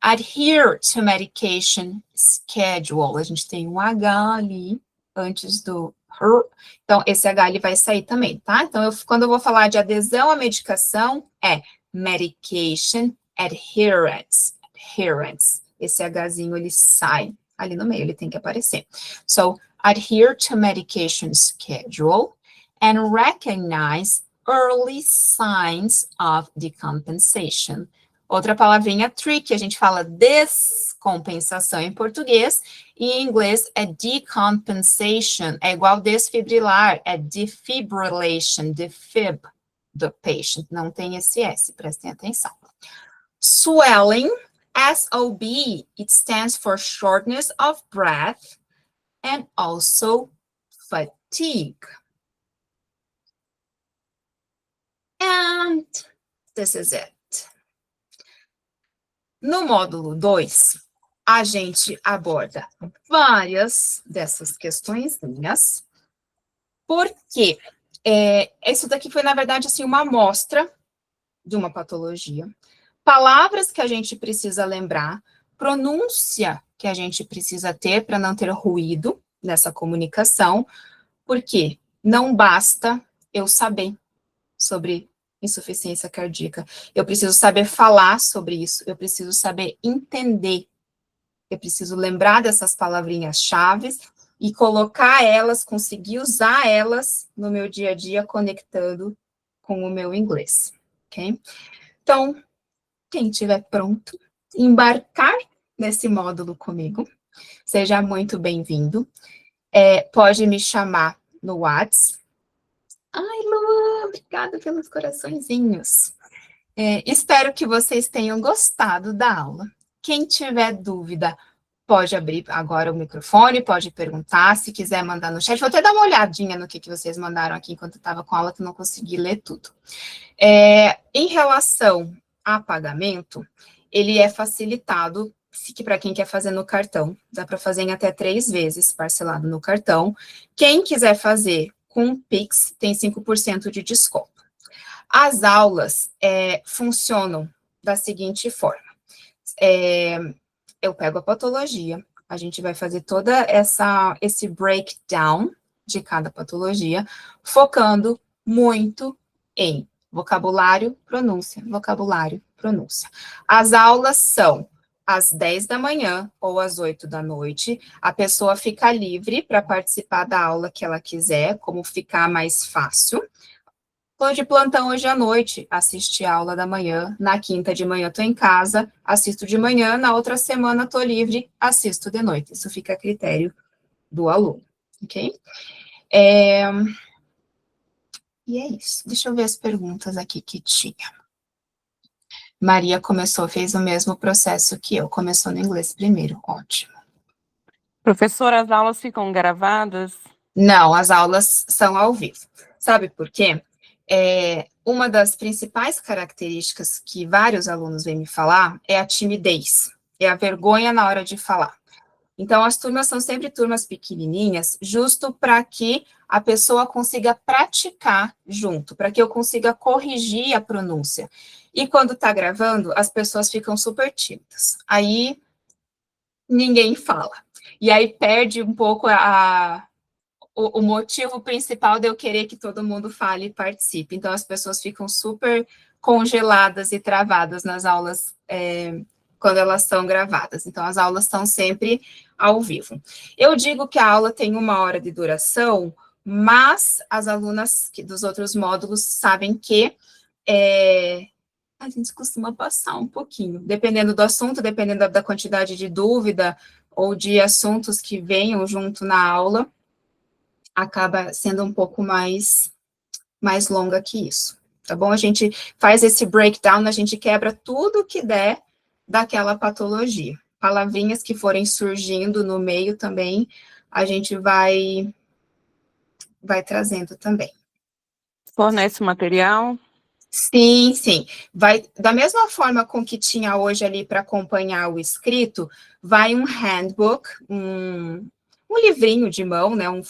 Adhere to medication schedule. A gente tem um H ali antes do her. Então, esse H ele vai sair também, tá? Então, quando eu vou falar de adesão à medicação, é medication adherence. Adherence. Esse Hzinho, ele sai ali no meio, ele tem que aparecer. So, adhere to medication schedule and recognize early signs of decompensation. Outra palavrinha tricky, a gente fala descompensação em português, e em inglês é decompensation, é igual desfibrilar, é defibrillation, defib do patient, não tem esse S, prestem atenção. Swelling, SOB, it stands for shortness of breath and also fatigue. And this is it. No módulo 2, a gente aborda várias dessas questõezinhas, porque isso daqui foi, na verdade, assim, uma amostra de uma patologia, palavras que a gente precisa lembrar, pronúncia que a gente precisa ter para não ter ruído nessa comunicação, porque não basta eu saber sobre insuficiência cardíaca. Eu preciso saber falar sobre isso, eu preciso saber entender, eu preciso lembrar dessas palavrinhas-chave e colocar elas, conseguir usar elas no meu dia a dia, conectando com o meu inglês, ok? Então, quem estiver pronto, embarcar nesse módulo comigo, seja muito bem-vindo. Pode me chamar no WhatsApp. Ai, Lu, obrigada pelos coraçõezinhos. Espero que vocês tenham gostado da aula. Quem tiver dúvida, pode abrir agora o microfone, pode perguntar, se quiser mandar no chat. Vou até dar uma olhadinha no que vocês mandaram aqui enquanto eu estava com a aula, que eu não consegui ler tudo. Em relação a pagamento, ele é facilitado, para quem quer fazer no cartão. Dá para fazer em até 3 vezes parcelado no cartão. Quem quiser fazer com Pix, tem 5% de desconto. As aulas funcionam da seguinte forma. Eu pego a patologia, a gente vai fazer toda esse breakdown de cada patologia, focando muito em vocabulário, pronúncia, vocabulário, pronúncia. As aulas são às 10 da manhã ou às 8 da noite, a pessoa fica livre para participar da aula que ela quiser, como ficar mais fácil. Estou de plantão hoje à noite, assisti a aula da manhã, na quinta de manhã estou em casa, assisto de manhã, na outra semana estou livre, assisto de noite. Isso fica a critério do aluno, ok? E é isso. Deixa eu ver as perguntas aqui que tinha. Maria fez o mesmo processo que eu, começou no inglês primeiro, ótimo.
Professora, as aulas ficam gravadas?
Não, as aulas são ao vivo. Sabe por quê? Uma das principais características que vários alunos vêm me falar é a timidez, é a vergonha na hora de falar. Então, as turmas são sempre turmas pequenininhas, justo para que a pessoa consiga praticar junto, para que eu consiga corrigir a pronúncia. E quando está gravando, as pessoas ficam super tímidas. Aí, ninguém fala. E aí perde um pouco o motivo principal de eu querer que todo mundo fale e participe. Então, as pessoas ficam super congeladas e travadas nas aulas quando elas são gravadas. Então, as aulas estão sempre ao vivo. Eu digo que a aula tem 1 hora de duração, mas as alunas dos outros módulos sabem que a gente costuma passar um pouquinho, dependendo do assunto, dependendo da quantidade de dúvida ou de assuntos que venham junto na aula, acaba sendo um pouco mais longa que isso, tá bom? A gente faz esse breakdown, a gente quebra tudo que der daquela patologia. Palavrinhas que forem surgindo no meio também, a gente vai vai trazendo também.
Fornece material?
Sim, sim. Vai, da mesma forma com que tinha hoje ali para acompanhar o escrito, vai um handbook, um livrinho de mão, né, um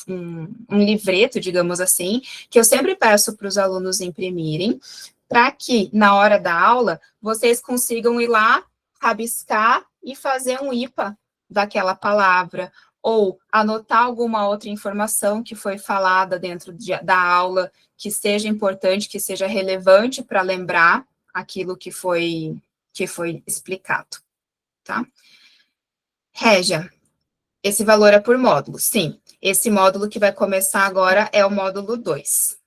livreto, digamos assim, que eu sempre peço para os alunos imprimirem, para que, na hora da aula, vocês consigam ir lá, rabiscar e fazer um IPA daquela palavra, ou anotar alguma outra informação que foi falada dentro da aula, que seja importante, que seja relevante para lembrar aquilo que foi explicado, tá? Régia, esse valor é por módulo, sim. Esse módulo que vai começar agora é o módulo 2.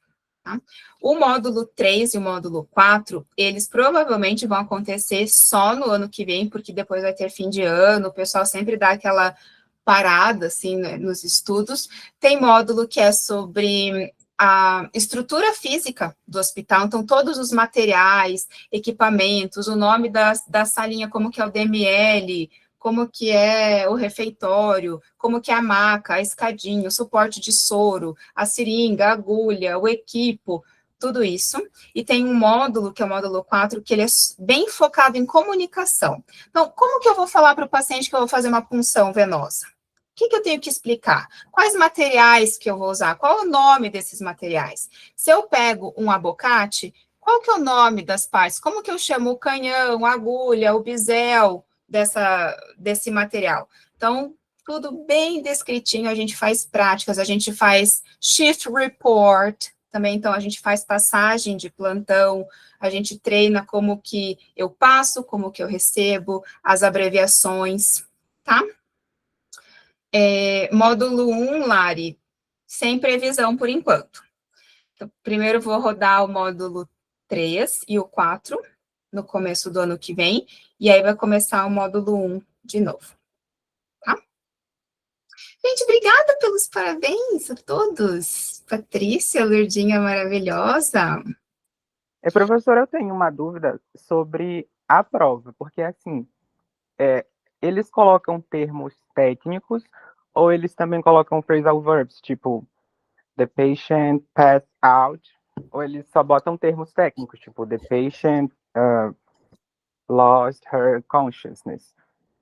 Tá? O módulo 3 e o módulo 4, eles provavelmente vão acontecer só no ano que vem, porque depois vai ter fim de ano, o pessoal sempre dá aquela parada, assim, né, nos estudos. Tem módulo que é sobre a estrutura física do hospital, então todos os materiais, equipamentos, o nome da salinha, como que é o DML, como que é o refeitório, como que é a maca, a escadinha, o suporte de soro, a seringa, a agulha, o equipo, tudo isso. E tem um módulo, que é o módulo 4, que ele é bem focado em comunicação. Então, como que eu vou falar para o paciente que eu vou fazer uma punção venosa? O que eu tenho que explicar? Quais materiais que eu vou usar? Qual é o nome desses materiais? Se eu pego um abocate, qual que é o nome das partes? Como que eu chamo o canhão, a agulha, o bisel desse material? Então, tudo bem descritinho, a gente faz práticas, a gente faz shift report, também, então, a gente faz passagem de plantão, a gente treina como que eu passo, como que eu recebo, as abreviações, tá? Módulo 1, Lari, sem previsão por enquanto. Então, primeiro vou rodar o módulo 3 e o 4 no começo do ano que vem, e aí vai começar o módulo 1 de novo, tá? Gente, obrigada pelos parabéns a todos. Patrícia, Lurdinha maravilhosa.
Professora, eu tenho uma dúvida sobre a prova, porque assim, eles colocam termos técnicos ou eles também colocam phrasal verbs, tipo, the patient passed out, ou eles só botam termos técnicos, tipo, the patient lost her consciousness.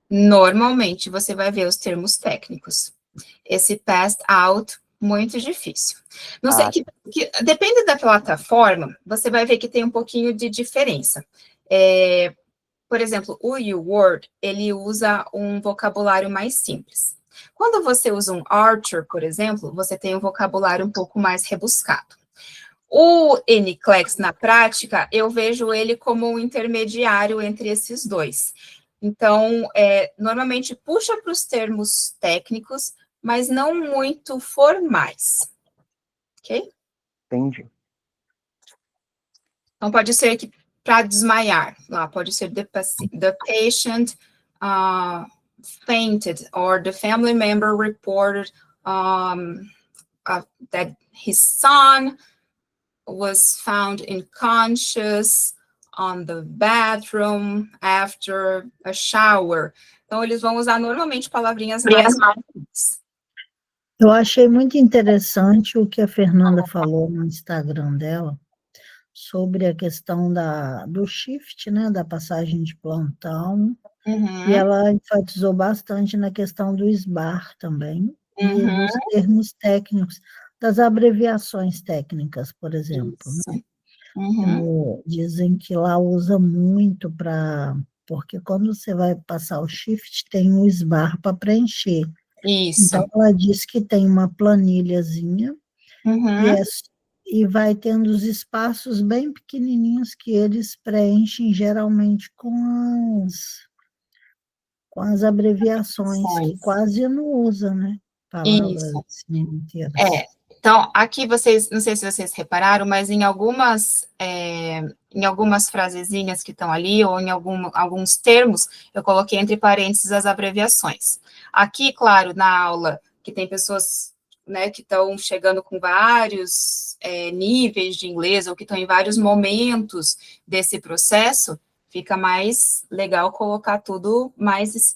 Normalmente, você vai ver os termos técnicos. Esse passed out, muito difícil. Não sei, depende da plataforma, você vai ver que tem um pouquinho de diferença. Por exemplo, o YouWord, ele usa um vocabulário mais simples. Quando você usa um Archer, por exemplo, você tem um vocabulário um pouco mais rebuscado. O NCLEX, na prática, eu vejo ele como um intermediário entre esses dois. Então, normalmente puxa para os termos técnicos, mas não muito formais. Ok?
Entendi.
Então, pode ser que para desmaiar, lá pode ser the patient fainted, or the family member reported that his son was found unconscious on the bathroom after a shower. Então, eles vão usar normalmente palavrinhas mais.
Eu achei muito interessante o que a Fernanda falou no Instagram dela, sobre a questão do shift, né, da passagem de plantão, e ela enfatizou bastante na questão do SBAR também, e dos termos técnicos, das abreviações técnicas, por exemplo. Né? Dizem que lá usa muito porque quando você vai passar o shift, tem o SBAR para preencher.
Isso.
Então, ela disse que tem uma planilhazinha, e vai tendo os espaços bem pequenininhos que eles preenchem geralmente com as abreviações, que quase não usa, né? Palavras assim inteiras.
Então, aqui vocês, não sei se vocês repararam, mas em algumas frasezinhas que estão ali, ou em alguns termos, eu coloquei entre parênteses as abreviações. Aqui, claro, na aula, que tem pessoas, né, que estão chegando com vários níveis de inglês, ou que estão em vários momentos desse processo, fica mais legal colocar tudo mais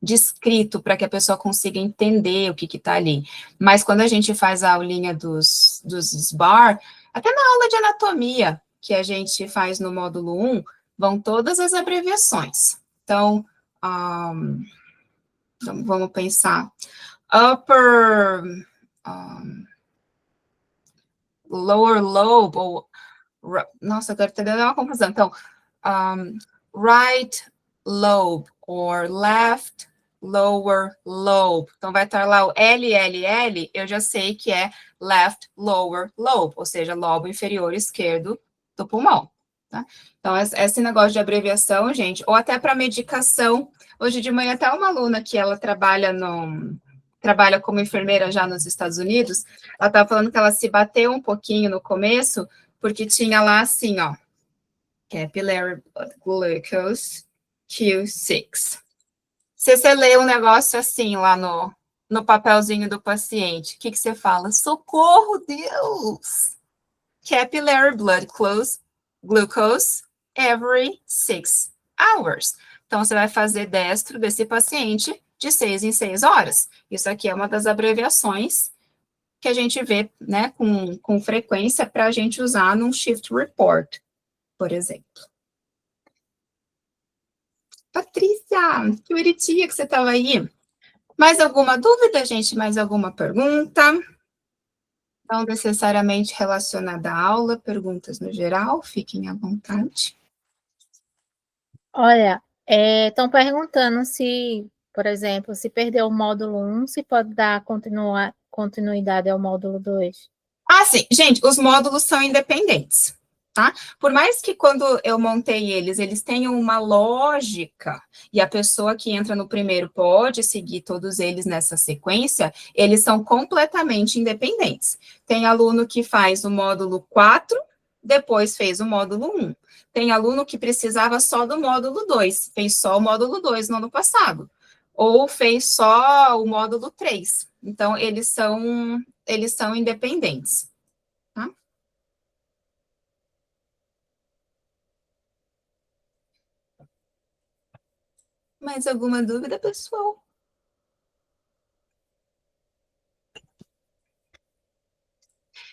descrito para que a pessoa consiga entender o que está ali. Mas quando a gente faz a aulinha dos SBAR, até na aula de anatomia que a gente faz no módulo 1, vão todas as abreviações. Então, vamos pensar. Upper, lower lobe, ou... Nossa, agora está dando uma confusão. Então, right lobe, or left lower lobe. Então, vai estar lá o LLL, eu já sei que é left lower lobe, ou seja, lobo inferior esquerdo do pulmão. Tá? Então, esse negócio de abreviação, gente, ou até para medicação. Hoje de manhã, até uma aluna que ela trabalha como enfermeira já nos Estados Unidos, ela estava falando que ela se bateu um pouquinho no começo, porque tinha lá assim, ó, capillary blood glucose Q6. Se você lê um negócio assim lá no papelzinho do paciente, o que você fala? Socorro, Deus! Capillary blood glucose every 6 hours. Então, você vai fazer destro desse paciente de 6 em 6 horas. Isso aqui é uma das abreviações que a gente vê, né, com frequência para a gente usar num shift report, por exemplo. Patrícia, que bonitinha que você estava aí. Mais alguma dúvida, gente? Mais alguma pergunta? Não necessariamente relacionada à aula, perguntas no geral, fiquem à vontade.
Olha, estão perguntando se, por exemplo, se perder o módulo 1, se pode dar continuidade ao módulo 2.
Ah, sim. Gente, os módulos são independentes, tá? Por mais que quando eu montei eles tenham uma lógica, e a pessoa que entra no primeiro pode seguir todos eles nessa sequência, eles são completamente independentes. Tem aluno que faz o módulo 4, depois fez o módulo 1. Tem aluno que precisava só do módulo 2, fez só o módulo 2 no ano passado. Ou fez só o módulo 3. Então, eles são independentes, tá? Mais alguma dúvida, pessoal?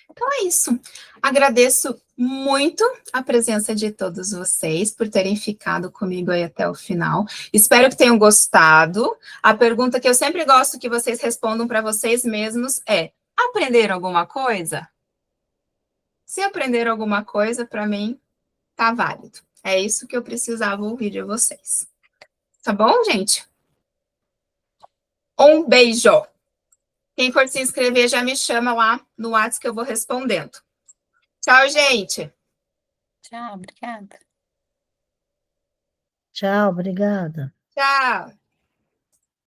Então é isso. Agradeço muito a presença de todos vocês por terem ficado comigo aí até o final. Espero que tenham gostado. A pergunta que eu sempre gosto que vocês respondam para vocês mesmos é: aprenderam alguma coisa? Se aprenderam alguma coisa, para mim, tá válido. É isso que eu precisava ouvir de vocês. Tá bom, gente? Um beijo! Quem for se inscrever, já me chama lá no WhatsApp que eu vou respondendo. Tchau, gente!
Tchau, obrigada.
Tchau, obrigada.
Tchau!